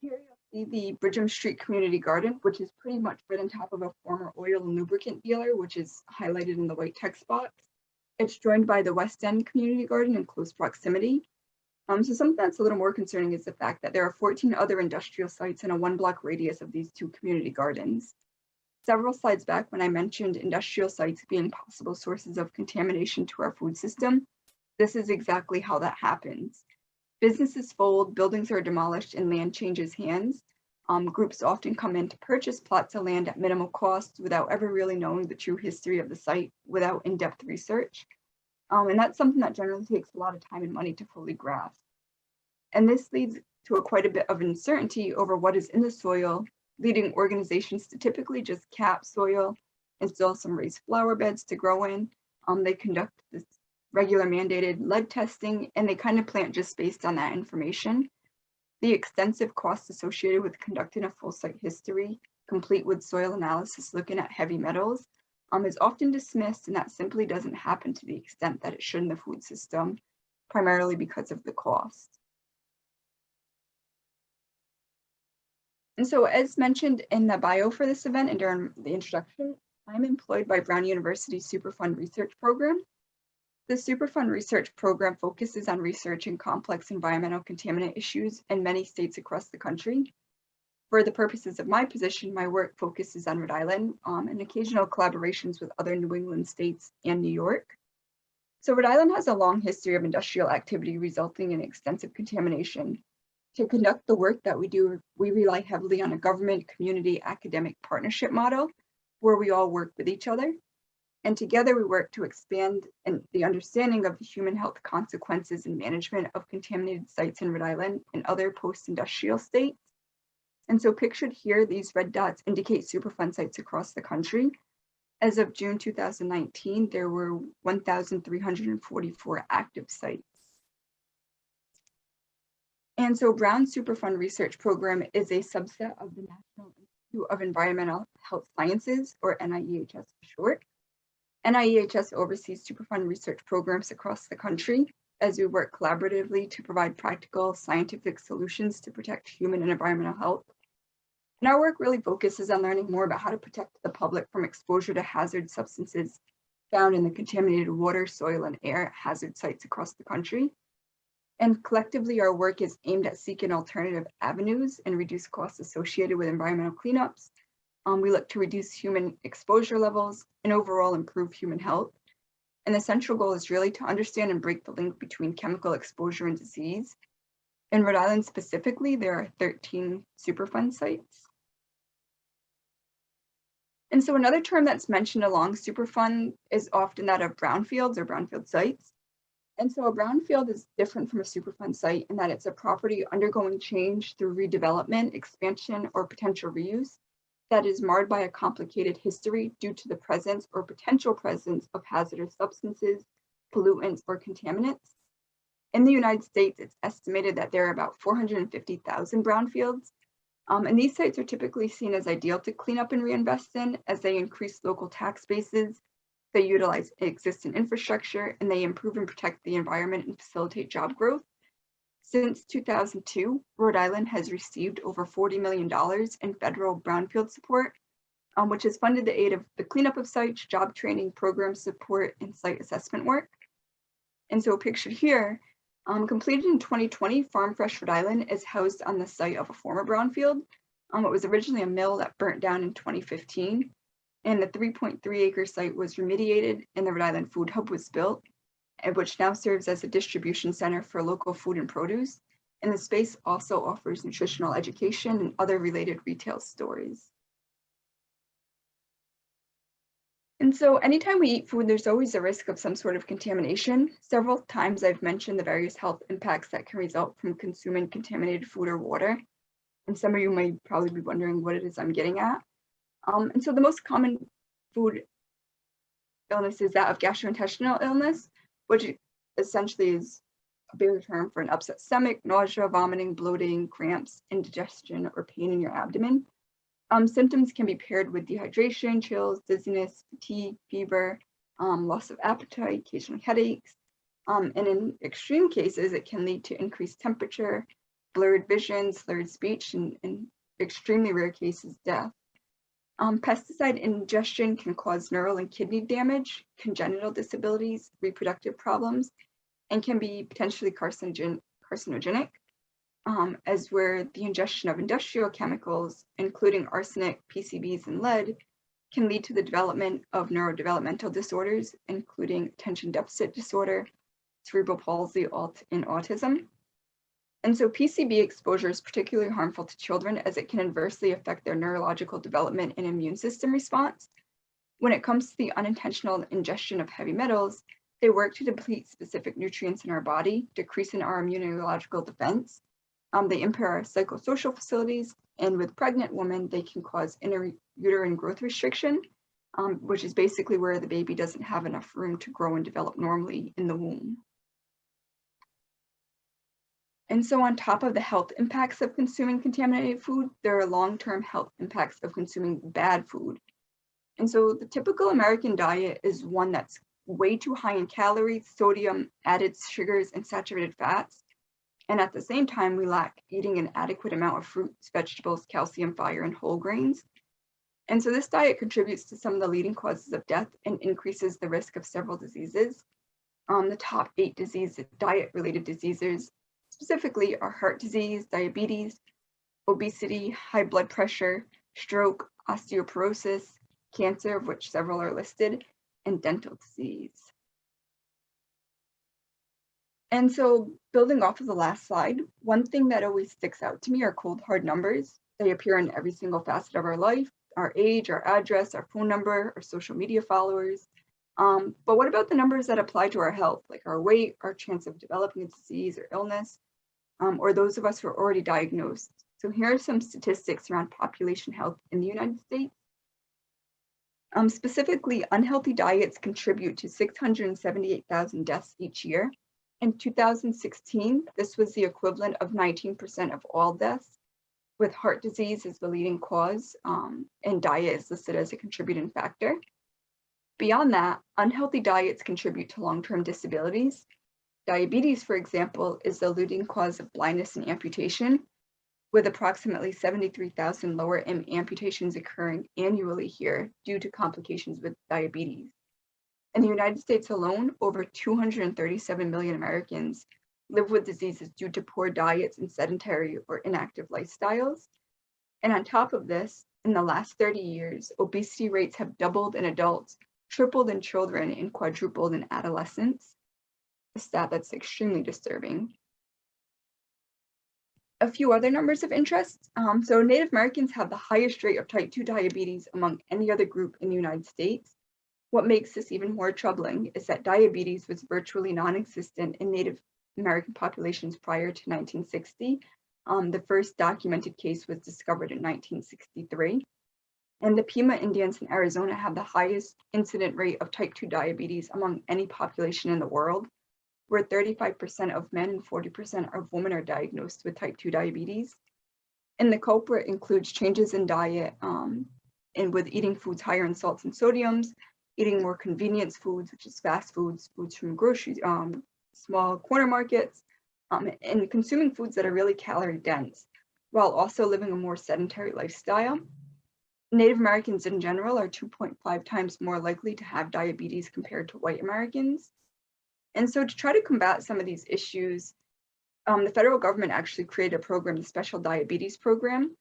Here you'll see the Bridgham Street Community Garden, which is pretty much right on top of a former oil and lubricant dealer, which is highlighted in the white text box. It's joined by the West End Community Garden in close proximity. So something that's a little more concerning is the fact that there are 14 other industrial sites in a 1-block radius of these 2 community gardens. Several slides back, when I mentioned industrial sites being possible sources of contamination to our food system, this is exactly how that happens. Businesses fold, buildings are demolished, and land changes hands. Groups often come in to purchase plots of land at minimal cost without ever really knowing the true history of the site, without in-depth research. And that's something that generally takes a lot of time and money to fully grasp. And this leads to quite a bit of uncertainty over what is in the soil, leading organizations to typically just cap soil, install some raised flower beds to grow in. They conduct this regular mandated lead testing, and they kind of plant just based on that information. The extensive costs associated with conducting a full site history, complete with soil analysis looking at heavy metals, is often dismissed, and that simply doesn't happen to the extent that it should in the food system, primarily because of the cost. And so, as mentioned in the bio for this event and during the introduction, I'm employed by Brown University's Superfund research program. The Superfund research program focuses on researching complex environmental contaminant issues in many states across the country. For the purposes of my position, my work focuses on Rhode Island and occasional collaborations with other New England states and New York. So Rhode Island has a long history of industrial activity resulting in extensive contamination. To conduct the work that we do, we rely heavily on a government, community, academic partnership model where we all work with each other. And together we work to expand the understanding of the human health consequences and management of contaminated sites in Rhode Island and other post-industrial states. And so pictured here, these red dots indicate Superfund sites across the country. As of June 2019, there were 1,344 active sites. And so Brown Superfund Research Program is a subset of the National Institute of Environmental Health Sciences, or NIEHS for short. NIEHS oversees Superfund research programs across the country as we work collaboratively to provide practical scientific solutions to protect human and environmental health. And our work really focuses on learning more about how to protect the public from exposure to hazard substances found in the contaminated water, soil, and air at hazard sites across the country. And collectively, our work is aimed at seeking alternative avenues and reduce costs associated with environmental cleanups. We look to reduce human exposure levels and overall improve human health. And the central goal is really to understand and break the link between chemical exposure and disease. In Rhode Island specifically, there are 13 Superfund sites. And so another term that's mentioned along Superfund is often that of brownfields or brownfield sites. And so a brownfield is different from a Superfund site in that it's a property undergoing change through redevelopment, expansion, or potential reuse that is marred by a complicated history due to the presence or potential presence of hazardous substances, pollutants, or contaminants. In the United States, it's estimated that there are about 450,000 brownfields. And these sites are typically seen as ideal to clean up and reinvest in as they increase local tax bases, they utilize existing infrastructure, and they improve and protect the environment and facilitate job growth. Since 2002, Rhode Island has received over $40 million in federal brownfield support, which has funded the aid of the cleanup of sites, job training, program support, and site assessment work. And so pictured here, completed in 2020, Farm Fresh Rhode Island is housed on the site of a former brownfield. It was originally a mill that burnt down in 2015, and the 3.3 acre site was remediated and the Rhode Island Food Hub was built, which now serves as a distribution center for local food and produce. And the space also offers nutritional education and other related retail stores. And so anytime we eat food, there's always a risk of some sort of contamination. Several times I've mentioned the various health impacts that can result from consuming contaminated food or water. And some of you may probably be wondering what it is I'm getting at. And so the most common food illness is that of gastrointestinal illness, which essentially is a bigger term for an upset stomach, nausea, vomiting, bloating, cramps, indigestion, or pain in your abdomen. Symptoms can be paired with dehydration, chills, dizziness, fatigue, fever, loss of appetite, occasionally headaches. And in extreme cases, it can lead to increased temperature, blurred vision, slurred speech, and in extremely rare cases, death. Pesticide ingestion can cause neural and kidney damage, congenital disabilities, reproductive problems, and can be potentially carcinogenic. As where the ingestion of industrial chemicals, including arsenic, PCBs, and lead, can lead to the development of neurodevelopmental disorders, including attention deficit disorder, cerebral palsy, and autism. And so PCB exposure is particularly harmful to children as it can adversely affect their neurological development and immune system response. When it comes to the unintentional ingestion of heavy metals, they work to deplete specific nutrients in our body, decreasing our immunological defense. They impair our psychosocial facilities, and with pregnant women, they can cause intrauterine growth restriction, which is basically where the baby doesn't have enough room to grow and develop normally in the womb. And so on top of the health impacts of consuming contaminated food, there are long-term health impacts of consuming bad food. And so the typical American diet is one that's way too high in calories, sodium, added sugars, and saturated fats. And at the same time, we lack eating an adequate amount of fruits, vegetables, calcium, fiber, and whole grains. And so this diet contributes to some of the leading causes of death and increases the risk of several diseases. The top 8 diet-related diseases specifically are heart disease, diabetes, obesity, high blood pressure, stroke, osteoporosis, cancer, of which several are listed, and dental disease. And so building off of the last slide, one thing that always sticks out to me are cold, hard numbers. They appear in every single facet of our life, our age, our address, our phone number, our social media followers. But what about the numbers that apply to our health, like our weight, our chance of developing a disease or illness, or those of us who are already diagnosed, So here are some statistics around population health in the United States. Specifically, unhealthy diets contribute to 678,000 deaths each year. In 2016, this was the equivalent of 19% of all deaths, with heart disease as the leading cause, and diet is listed as a contributing factor. Beyond that, unhealthy diets contribute to long-term disabilities. Diabetes, for example, is the leading cause of blindness and amputation, with approximately 73,000 lower amputations occurring annually here due to complications with diabetes. In the United States alone, over 237 million Americans live with diseases due to poor diets and sedentary or inactive lifestyles. And on top of this, in the last 30 years, obesity rates have doubled in adults, tripled in children, and quadrupled in adolescents. A stat that's extremely disturbing. A few other numbers of interest. So Native Americans have the highest rate of type 2 diabetes among any other group in the United States. What makes this even more troubling is that diabetes was virtually non-existent in Native American populations prior to 1960. The first documented case was discovered in 1963. And the Pima Indians in Arizona have the highest incident rate of type 2 diabetes among any population in the world, where 35% of men and 40% of women are diagnosed with type 2 diabetes. And the culprit includes changes in diet and with eating foods higher in salts and sodiums, eating more convenience foods, which is fast foods, foods from grocery, small corner markets, and consuming foods that are really calorie dense, while also living a more sedentary lifestyle. Native Americans in general are 2.5 times more likely to have diabetes compared to white Americans. And so to try to combat some of these issues, the federal government actually created a program, the Special Diabetes Program,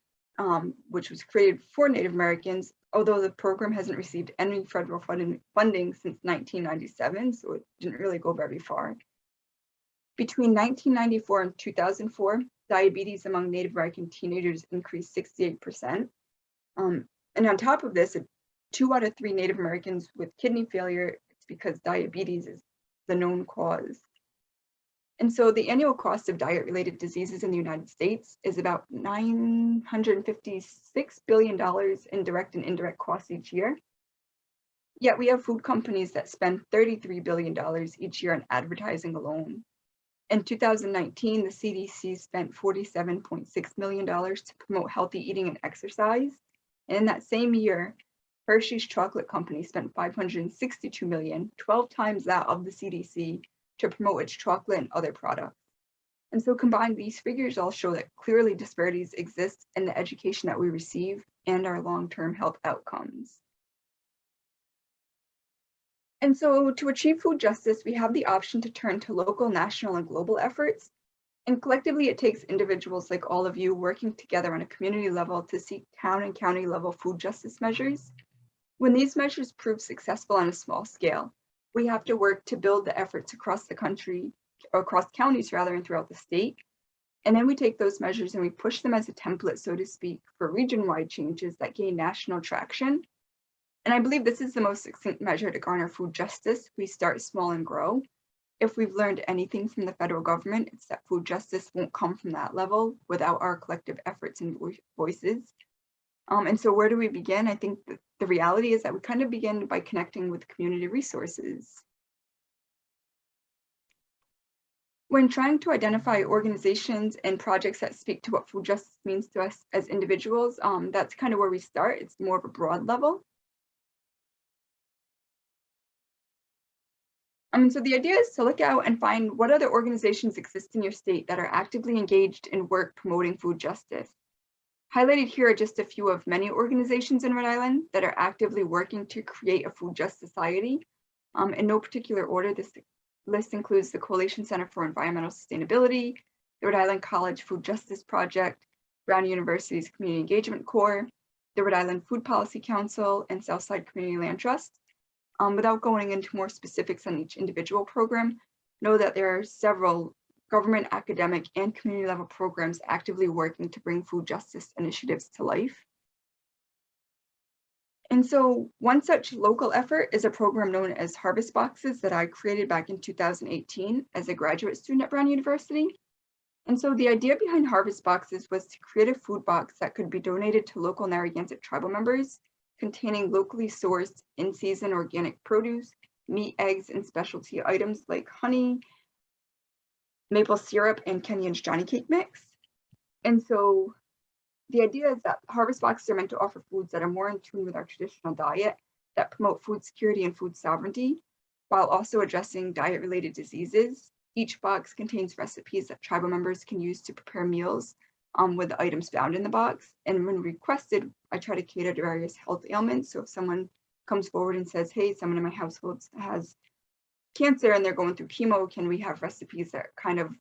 which was created for Native Americans, although the program hasn't received any federal funding since 1997, so it didn't really go very far. Between 1994 and 2004, diabetes among Native American teenagers increased 68%. And on top of this, 2 out of 3 Native Americans with kidney failure, it's because diabetes is the known cause. And so the annual cost of diet-related diseases in the United States is about $956 billion in direct and indirect costs each year. Yet we have food companies that spend $33 billion each year on advertising alone. In 2019, the CDC spent $47.6 million to promote healthy eating and exercise. And in that same year, Hershey's chocolate company spent $562 million, 12 times that of the CDC, to promote its chocolate and other products. And so combined, these figures all show that clearly disparities exist in the education that we receive and our long-term health outcomes. And so to achieve food justice, we have the option to turn to local, national, and global efforts. And collectively, it takes individuals like all of you working together on a community level to seek town and county level food justice measures. When these measures prove successful on a small scale, we have to work to build the efforts across the country, or across counties rather, and throughout the state. And then we take those measures and we push them as a template, so to speak, for region-wide changes that gain national traction. And I believe this is the most succinct measure to garner food justice. We start small and grow. If we've learned anything from the federal government, it's that food justice won't come from that level without our collective efforts and voices. And so where do we begin? I think the reality is that we kind of begin by connecting with community resources. When trying to identify organizations and projects that speak to what food justice means to us as individuals, that's kind of where we start. It's more of a broad level. So the idea is to look out and find what other organizations exist in your state that are actively engaged in work promoting food justice. Highlighted here are just a few of many organizations in Rhode Island that are actively working to create a food just society. In no particular order, this list includes the Coalition Center for Environmental Sustainability, the Rhode Island College Food Justice Project, Brown University's Community Engagement Corps, the Rhode Island Food Policy Council, and Southside Community Land Trust. Without going into more specifics on each individual program, know that there are several government, academic, and community level programs actively working to bring food justice initiatives to life. And so one such local effort is a program known as Harvest Boxes that I created back in 2018 as a graduate student at Brown University. And so the idea behind harvest boxes was to create a food box that could be donated to local Narragansett tribal members, containing locally sourced in-season organic produce, meat, eggs, and specialty items like honey, maple syrup, and Kenyan's Johnny Cake mix. And so the idea is that harvest boxes are meant to offer foods that are more in tune with our traditional diet, that promote food security and food sovereignty, while also addressing diet-related diseases. Each box contains recipes that tribal members can use to prepare meals with the items found in the box. And when requested, I try to cater to various health ailments. So if someone comes forward and says, hey, someone in my household has cancer and they're going through chemo, can we have recipes that kind of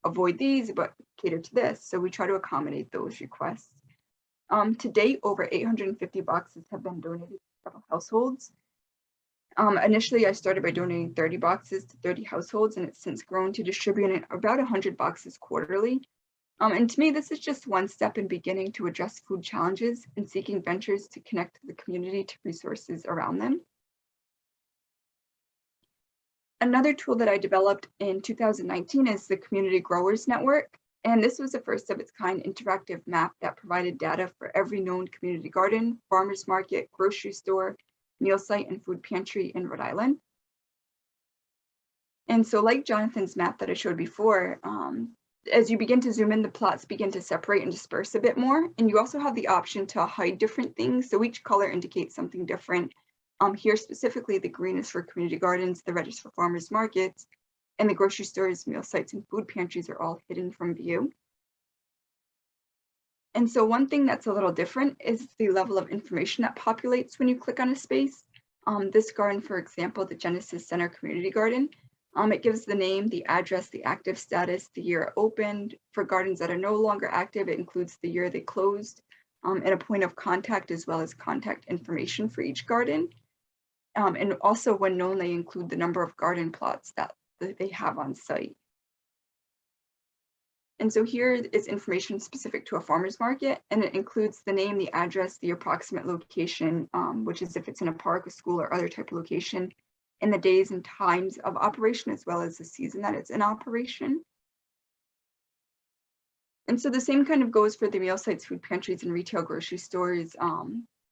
avoid these but cater to this? So we try to accommodate those requests. To date, over 850 boxes have been donated to several households. Initially, I started by donating 30 boxes to 30 households, and it's since grown to distributing about 100 boxes quarterly. And to me, this is just one step in beginning to address food challenges and seeking ventures to connect the community to resources around them. Another tool that I developed in 2019 is the Community Growers Network. And this was the first of its kind interactive map that provided data for every known community garden, farmers market, grocery store, meal site, and food pantry in Rhode Island. And so like Jonathan's map that I showed before, as you begin to zoom in, the plots begin to separate and disperse a bit more. And you also have the option to hide different things. So each color indicates something different. Here specifically, the green is for community gardens, the red is for farmers markets, and the grocery stores, meal sites, and food pantries are all hidden from view. And so one thing that's a little different is the level of information that populates when you click on a space. This garden, for example, the Genesis Center Community Garden, it gives the name, the address, the active status, the year it opened. For gardens that are no longer active, it includes the year they closed, and a point of contact as well as contact information for each garden. And also when known, they include the number of garden plots that they have on site. And so here is information specific to a farmer's market, and it includes the name, the address, the approximate location, which is if it's in a park, a school, or other type of location, and the days and times of operation, as well as the season that it's in operation. And so the same kind of goes for the meal sites, food pantries, and retail grocery stores.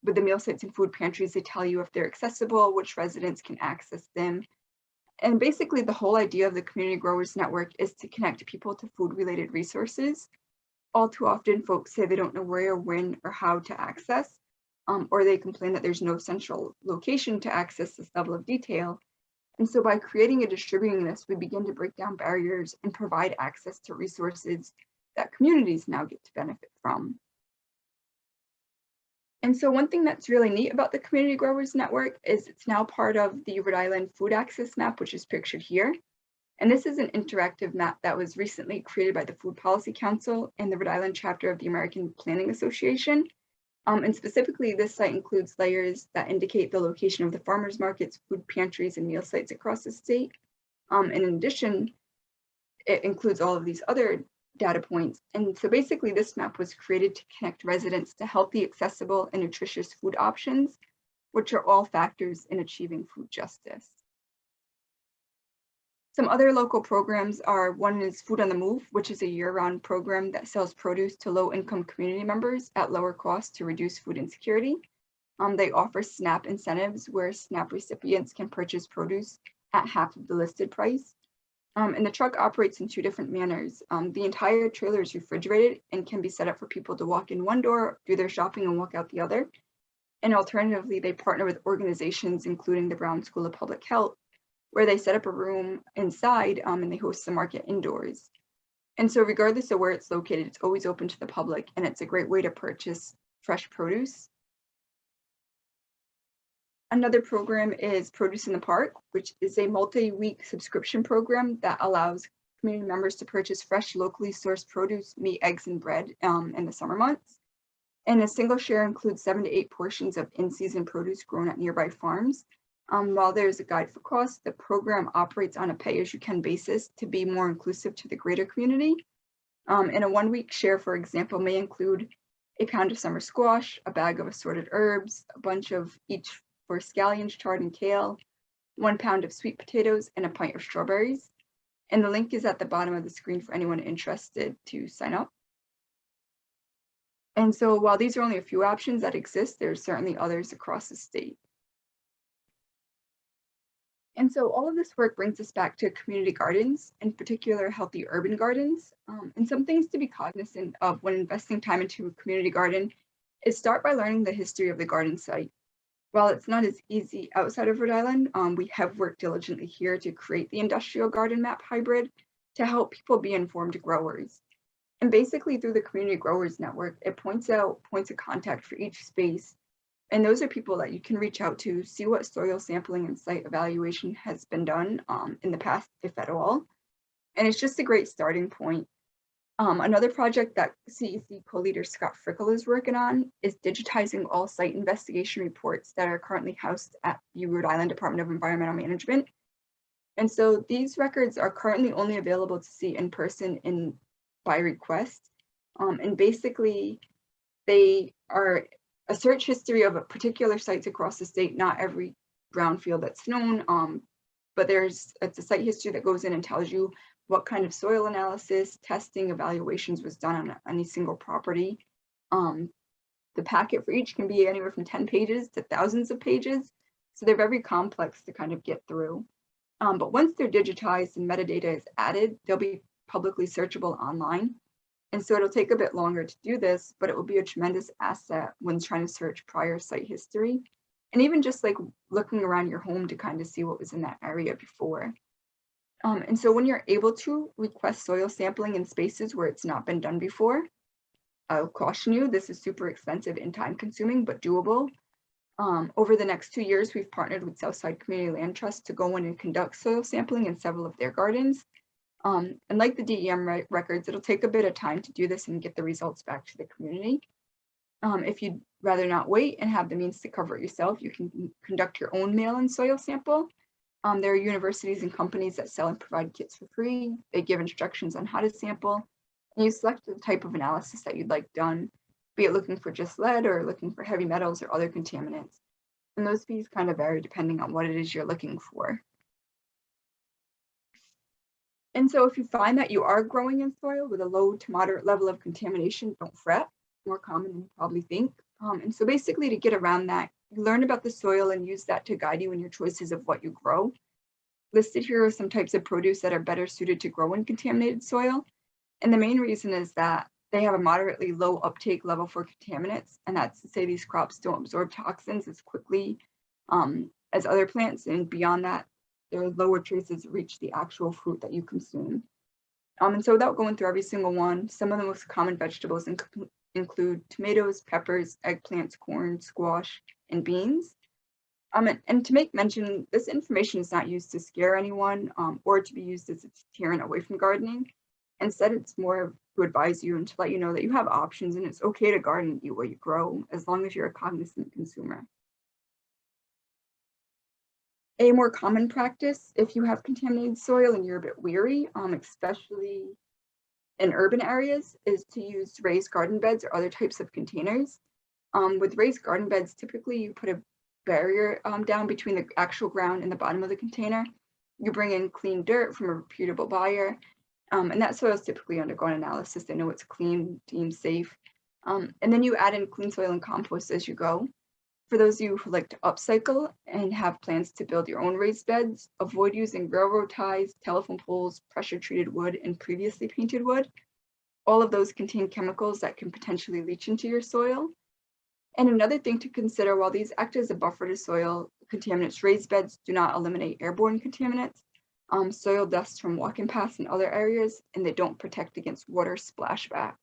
With the meal sites and food pantries, they tell you if they're accessible, which residents can access them. And basically the whole idea of the Community Growers Network is to connect people to food-related resources. All too often, folks say they don't know where, when, or how to access, or they complain that there's no central location to access this level of detail. And so by creating and distributing this, we begin to break down barriers and provide access to resources that communities now get to benefit from. And so one thing that's really neat about the Community Growers Network is it's now part of the Rhode Island Food Access Map, which is pictured here. And this is an interactive map that was recently created by the Food Policy Council and the Rhode Island chapter of the American Planning Association. And specifically, this site includes layers that indicate the location of the farmers markets, food pantries, and meal sites across the state. And in addition, it includes all of these other data points. And so basically this map was created to connect residents to healthy, accessible, and nutritious food options, which are all factors in achieving food justice. Some other local programs are, one is Food on the Move, which is a year-round program that sells produce to low-income community members at lower cost to reduce food insecurity. They offer SNAP incentives where SNAP recipients can purchase produce at half of the listed price. And the truck operates in two different manners. The entire trailer is refrigerated and can be set up for people to walk in one door, do their shopping, and walk out the other. And alternatively, they partner with organizations, including the Brown School of Public Health, where they set up a room inside and they host the market indoors. And so regardless of where it's located, it's always open to the public, and it's a great way to purchase fresh produce. Another program is Produce in the Park, which is a multi-week subscription program that allows community members to purchase fresh, locally sourced produce, meat, eggs, and bread in the summer months. And a single share includes 7 to 8 portions of in-season produce grown at nearby farms. While there's a guide for cost, the program operates on a pay-as-you-can basis to be more inclusive to the greater community. And a 1-week share, for example, may include a pound of summer squash, a bag of assorted herbs, a bunch of each for scallions, chard, and kale, 1 pound of sweet potatoes, and a pint of strawberries. And the link is at the bottom of the screen for anyone interested to sign up. And so while these are only a few options that exist, there's certainly others across the state. And so all of this work brings us back to community gardens, in particular healthy urban gardens. And some things to be cognizant of when investing time into a community garden is start by learning the history of the garden site. While it's not as easy outside of Rhode Island, we have worked diligently here to create the industrial garden map hybrid to help people be informed growers. And basically through the Community Growers Network, it points out points of contact for each space. And those are people that you can reach out to, see what soil sampling and site evaluation has been done in the past, if at all. And it's just a great starting point. Another project that CEC co-leader Scott Frickle is working on is digitizing all site investigation reports that are currently housed at the Rhode Island Department of Environmental Management. And so these records are currently only available to see in person and by request. And basically, they are a search history of a particular sites across the state, not every brownfield that's known, but it's a site history that goes in and tells you what kind of soil analysis, testing, evaluations was done on any single property. The packet for each can be anywhere from 10 pages to thousands of pages. So they're very complex to kind of get through. But once they're digitized and metadata is added, they'll be publicly searchable online. And so it'll take a bit longer to do this, but it will be a tremendous asset when trying to search prior site history. And even just like looking around your home to kind of see what was in that area before. And so when you're able to request soil sampling in spaces where it's not been done before, I'll caution you, this is super expensive and time consuming, but doable. Over the next 2 years, we've partnered with Southside Community Land Trust to go in and conduct soil sampling in several of their gardens. And like the DEM records, it'll take a bit of time to do this and get the results back to the community. If you'd rather not wait and have the means to cover it yourself, you can conduct your own mail-in soil sample. There are universities and companies that sell and provide kits for free. They give instructions on how to sample. And you select the type of analysis that you'd like done, be it looking for just lead or looking for heavy metals or other contaminants. And those fees kind of vary depending on what it is you're looking for. And so if you find that you are growing in soil with a low to moderate level of contamination, don't fret, more common than you probably think. And so basically to get around that, you learn about the soil and use that to guide you in your choices of what you grow. Listed here are some types of produce that are better suited to grow in contaminated soil. And the main reason is that they have a moderately low uptake level for contaminants. And that's to say these crops don't absorb toxins as quickly as other plants. And beyond that, their lower traces reach the actual fruit that you consume. And so without going through every single one, some of the most common vegetables include tomatoes, peppers, eggplants, corn, squash, and beans. And to make mention, this information is not used to scare anyone or to be used as a deterrent away from gardening. Instead, it's more to advise you and to let you know that you have options and it's okay to garden and eat what you grow as long as you're a cognizant consumer. A more common practice, if you have contaminated soil and you're a bit weary, especially in urban areas, is to use raised garden beds or other types of containers. With raised garden beds, typically you put a barrier down between the actual ground and the bottom of the container. You bring in clean dirt from a reputable buyer, and that soil is typically undergone analysis. They know it's clean, deemed safe. And then you add in clean soil and compost as you go. For those of you who like to upcycle and have plans to build your own raised beds, avoid using railroad ties, telephone poles, pressure treated wood, and previously painted wood. All of those contain chemicals that can potentially leach into your soil. And another thing to consider, while these act as a buffer to soil contaminants, raised beds do not eliminate airborne contaminants, soil dust from walking paths in other areas, and they don't protect against water splashback.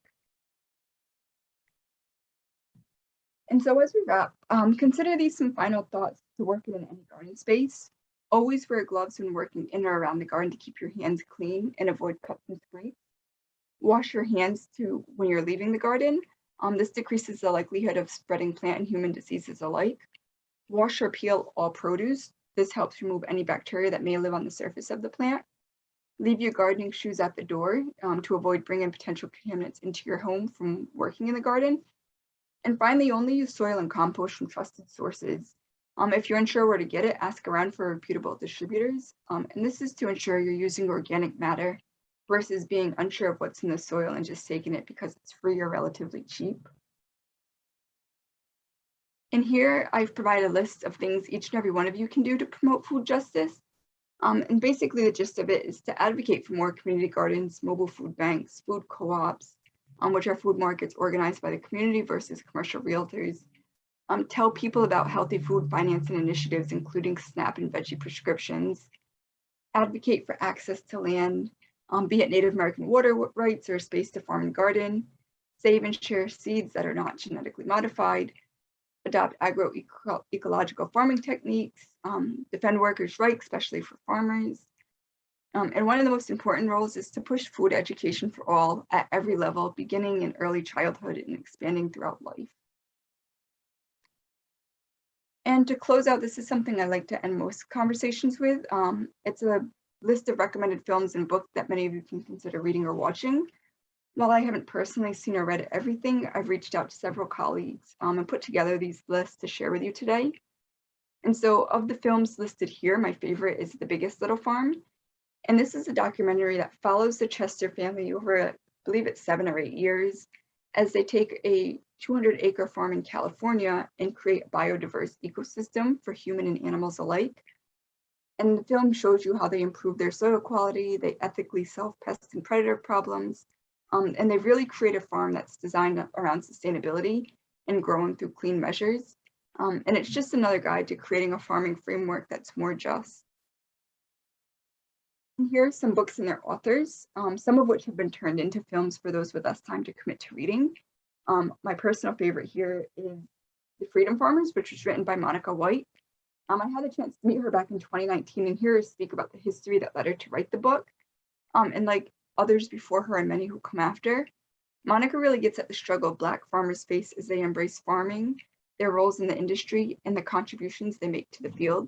And so as we wrap, consider these some final thoughts to working in any garden space. Always wear gloves when working in or around the garden to keep your hands clean and avoid cuts and scrapes. Wash your hands too when you're leaving the garden. This decreases the likelihood of spreading plant and human diseases alike. Wash or peel all produce. This helps remove any bacteria that may live on the surface of the plant. Leave your gardening shoes at the door to avoid bringing potential contaminants into your home from working in the garden. And finally, only use soil and compost from trusted sources. If you're unsure where to get it, ask around for reputable distributors. And this is to ensure you're using organic matter versus being unsure of what's in the soil and just taking it because it's free or relatively cheap. And here I've provided a list of things each and every one of you can do to promote food justice. And basically the gist of it is to advocate for more community gardens, mobile food banks, food co-ops, which are food markets organized by the community versus commercial realtors. Tell people about healthy food financing initiatives, including SNAP and veggie prescriptions. Advocate for access to land, be it Native American water rights or space to farm and garden. Save and share seeds that are not genetically modified. Adopt agroecological farming techniques, defend workers' rights, especially for farmers. And one of the most important roles is to push food education for all at every level, beginning in early childhood and expanding throughout life. And to close out, this is something I like to end most conversations with. It's a list of recommended films and books that many of you can consider reading or watching. While I haven't personally seen or read everything, I've reached out to several colleagues and put together these lists to share with you today. And so of the films listed here, my favorite is The Biggest Little Farm. And this is a documentary that follows the Chester family over, I believe it's 7 or 8 years, as they take a 200-acre farm in California and create a biodiverse ecosystem for human and animals alike. And the film shows you how they improve their soil quality, they ethically solve pest and predator problems, and they really create a farm that's designed around sustainability and growing through clean measures. And it's just another guide to creating a farming framework that's more just. And here are some books and their authors, some of which have been turned into films for those with less time to commit to reading. My personal favorite here is The Freedom Farmers, which was written by Monica White. I had a chance to meet her back in 2019 and hear her speak about the history that led her to write the book. And like others before her and many who come after, Monica really gets at the struggle Black farmers face as they embrace farming, their roles in the industry, and the contributions they make to the field.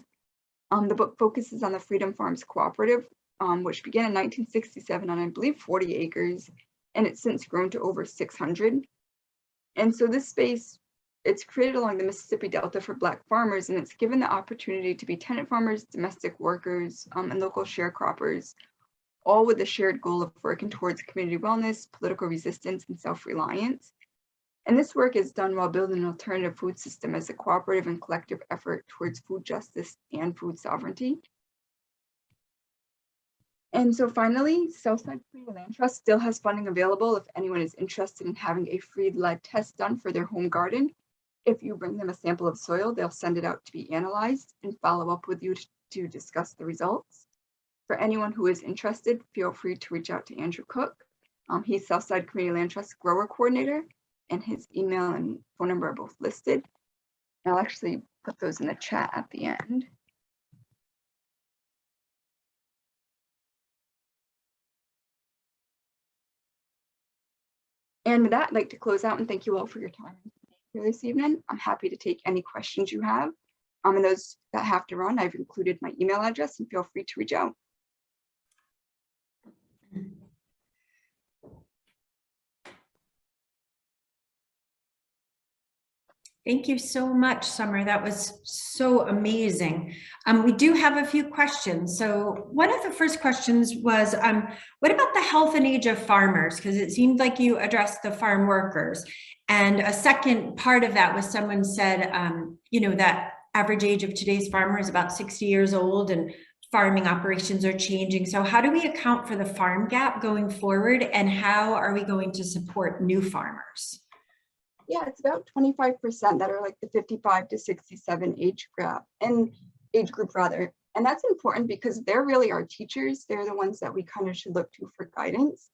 The book focuses on the Freedom Farms Cooperative, which began in 1967 on, I believe, 40 acres, and it's since grown to over 600. And so this space, it's created along the Mississippi Delta for Black farmers, and it's given the opportunity to be tenant farmers, domestic workers, and local sharecroppers, all with the shared goal of working towards community wellness, political resistance, and self-reliance. And this work is done while building an alternative food system as a cooperative and collective effort towards food justice and food sovereignty. And so finally, Southside Community Land Trust still has funding available if anyone is interested in having a free lead test done for their home garden. If you bring them a sample of soil, they'll send it out to be analyzed and follow up with you to discuss the results. For anyone who is interested, feel free to reach out to Andrew Cook. He's Southside Community Land Trust Grower Coordinator, and his email and phone number are both listed. I'll actually put those in the chat at the end. And with that, I'd like to close out and thank you all for your time here this evening. I'm happy to take any questions you have. And those that have to run, I've included my email address and feel free to reach out. Thank you so much, Summer. That was so amazing. We do have a few questions. So one of the first questions was, what about the health and age of farmers? Because it seemed like you addressed the farm workers. And a second part of that was someone said, you know, that average age of today's farmer is about 60 years old and farming operations are changing. So how do we account for the farm gap going forward? And how are we going to support new farmers? Yeah, it's about 25% that are like the 55 to 67 age group rather. And that's important because they're really our teachers. They're the ones that we kind of should look to for guidance.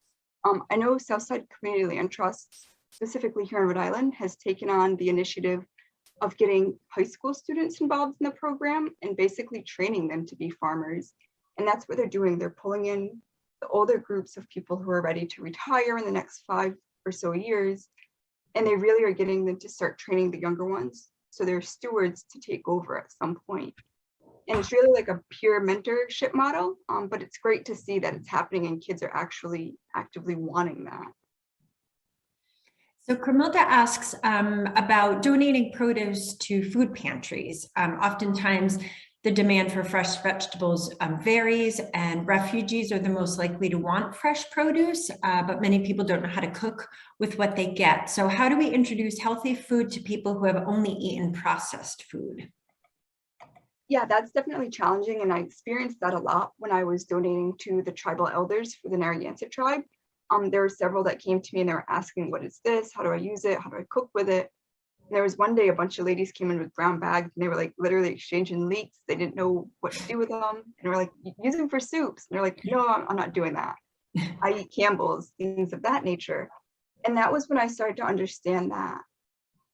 I know Southside Community Land Trust, specifically here in Rhode Island, has taken on the initiative of getting high school students involved in the program and basically training them to be farmers. And that's what they're doing. They're pulling in the older groups of people who are ready to retire in the next 5 or so years. And they really are getting them to start training the younger ones. So they're stewards to take over at some point. And it's really like a peer mentorship model, but it's great to see that it's happening and kids are actually actively wanting that. So Carmelda asks about donating produce to food pantries. Oftentimes, the demand for fresh vegetables varies, and refugees are the most likely to want fresh produce, but many people don't know how to cook with what they get. So how do we introduce healthy food to people who have only eaten processed food? Yeah, that's definitely challenging, and I experienced that a lot when I was donating to the tribal elders for the Narragansett Tribe. There were several that came to me and they were asking, what is this? How do I use it? How do I cook with it? And there was one day a bunch of ladies came in with brown bags and they were like literally exchanging leeks. They didn't know what to do with them. And they were like, use them for soups. And they're like, no, I'm not doing that. I eat Campbell's, things of that nature. And that was when I started to understand that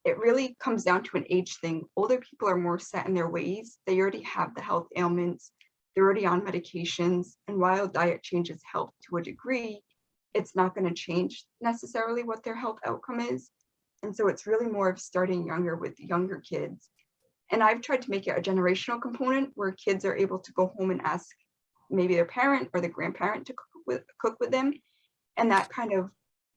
it really comes down to an age thing. Older people are more set in their ways. They already have the health ailments. They're already on medications. And while diet changes help to a degree, it's not going to change necessarily what their health outcome is. And so it's really more of starting younger with younger kids. And I've tried to make it a generational component where kids are able to go home and ask maybe their parent or the grandparent to cook with them. And that kind of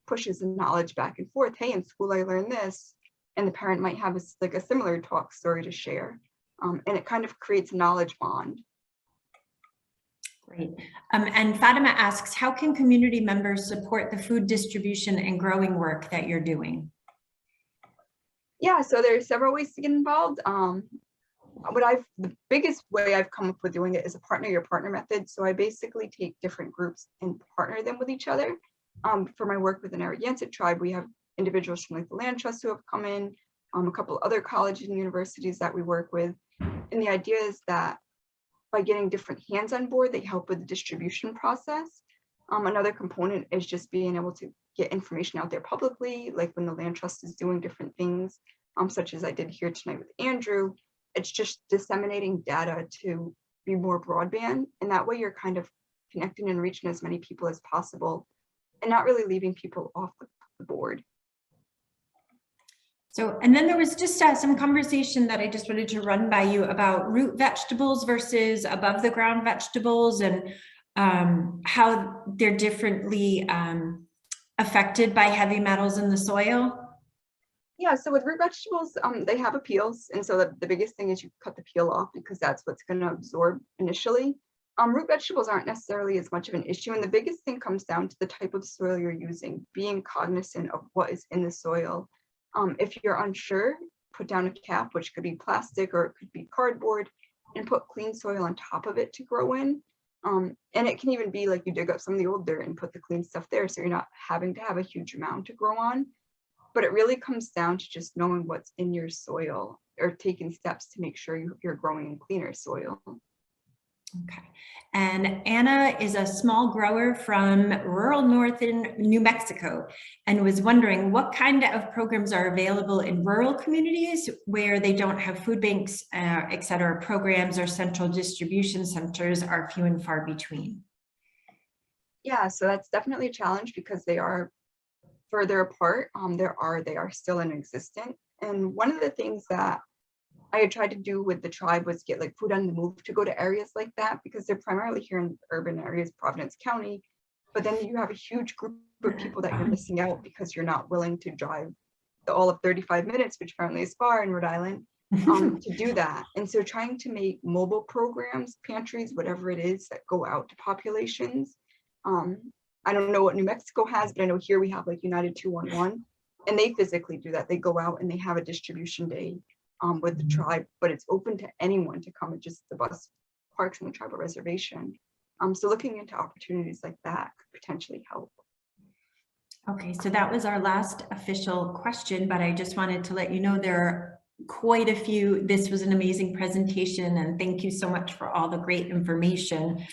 pushes the knowledge back and forth. Hey, in school I learned this. And the parent might have a similar talk story to share. And it kind of creates a knowledge bond. Great. And Fatima asks, how can community members support the food distribution and growing work that you're doing? Yeah, so there's several ways to get involved. The biggest way I've come up with doing it is a partner your partner method. So I basically take different groups and partner them with each other. For my work with the Narragansett Tribe, we have individuals from like the Land Trust who have come in, a couple other colleges and universities that we work with. And the idea is that by getting different hands on board, they help with the distribution process. Another component is just being able to get information out there publicly, like when the Land Trust is doing different things, such as I did here tonight with Andrew. It's just disseminating data to be more broadband. And that way you're kind of connecting and reaching as many people as possible and not really leaving people off the board. So, and then there was just some conversation that I just wanted to run by you about root vegetables versus above the ground vegetables and how they're differently affected by heavy metals in the soil. Yeah, so with root vegetables, they have appeals. And so the biggest thing is you cut the peel off because that's what's going to absorb initially. Root vegetables aren't necessarily as much of an issue. And the biggest thing comes down to the type of soil you're using, being cognizant of what is in the soil. If you're unsure, put down a cap, which could be plastic or it could be cardboard, and put clean soil on top of it to grow in. And it can even be like you dig up some of the old dirt and put the clean stuff there, so you're not having to have a huge amount to grow on. But it really comes down to just knowing what's in your soil or taking steps to make sure you're growing in cleaner soil. Okay. And Anna is a small grower from rural northern New Mexico and was wondering what kind of programs are available in rural communities where they don't have food banks, et cetera. Programs or central distribution centers are few and far between. Yeah, so that's definitely a challenge because they are further apart. They are still in existence. And one of the things that I had tried to do with the tribe was get like food on the move to go to areas like that because they're primarily here in urban areas, Providence County. But then you have a huge group of people that you're missing out because you're not willing to drive all of 35 minutes, which apparently is far in Rhode Island, to do that. And so trying to make mobile programs, pantries, whatever it is that go out to populations. I don't know what New Mexico has, but I know here we have like United 211 and they physically do that. They go out and they have a distribution day with the tribe, but it's open to anyone to come. And just the bus parks on the tribal reservation. So looking into opportunities like that could potentially help. Okay, so that was our last official question, but I just wanted to let you know there are quite a few. This was an amazing presentation and thank you so much for all the great information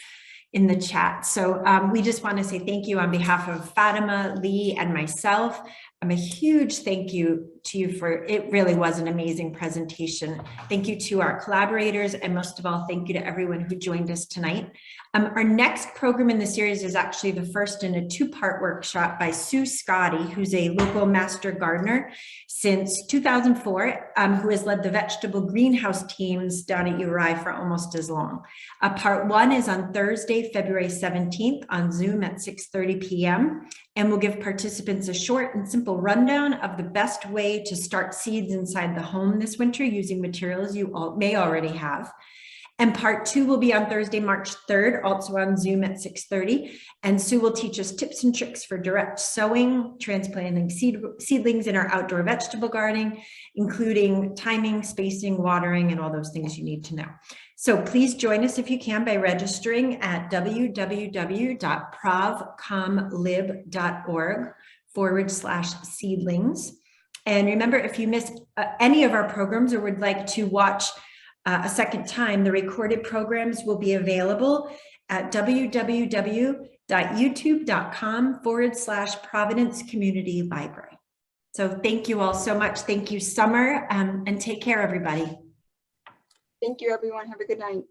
in the chat. So we just want to say thank you on behalf of Fatima, Lee, and myself. A huge thank you to you for, it really was an amazing presentation. Thank you to our collaborators, and most of all, thank you to everyone who joined us tonight. Our next program in the series is actually the first in a two-part workshop by Sue Scotty, who's a local master gardener since 2004, who has led the vegetable greenhouse teams down at URI for almost as long. Part one is on Thursday, February 17th on Zoom at 6:30 p.m. and we'll give participants a short and simple simple rundown of the best way to start seeds inside the home this winter using materials you all may already have. And part 2 will be on Thursday, March 3rd, also on Zoom at 6:30. And Sue will teach us tips and tricks for direct sowing, transplanting seedlings in our outdoor vegetable gardening, including timing, spacing, watering, and all those things you need to know. So please join us if you can by registering at www.provcomlib.org/seedlings. And remember, if you missed any of our programs or would like to watch a second time, the recorded programs will be available at www.youtube.com/Providence Community Library. So thank you all so much. Thank you, Summer, and take care, everybody. Thank you, everyone. Have a good night.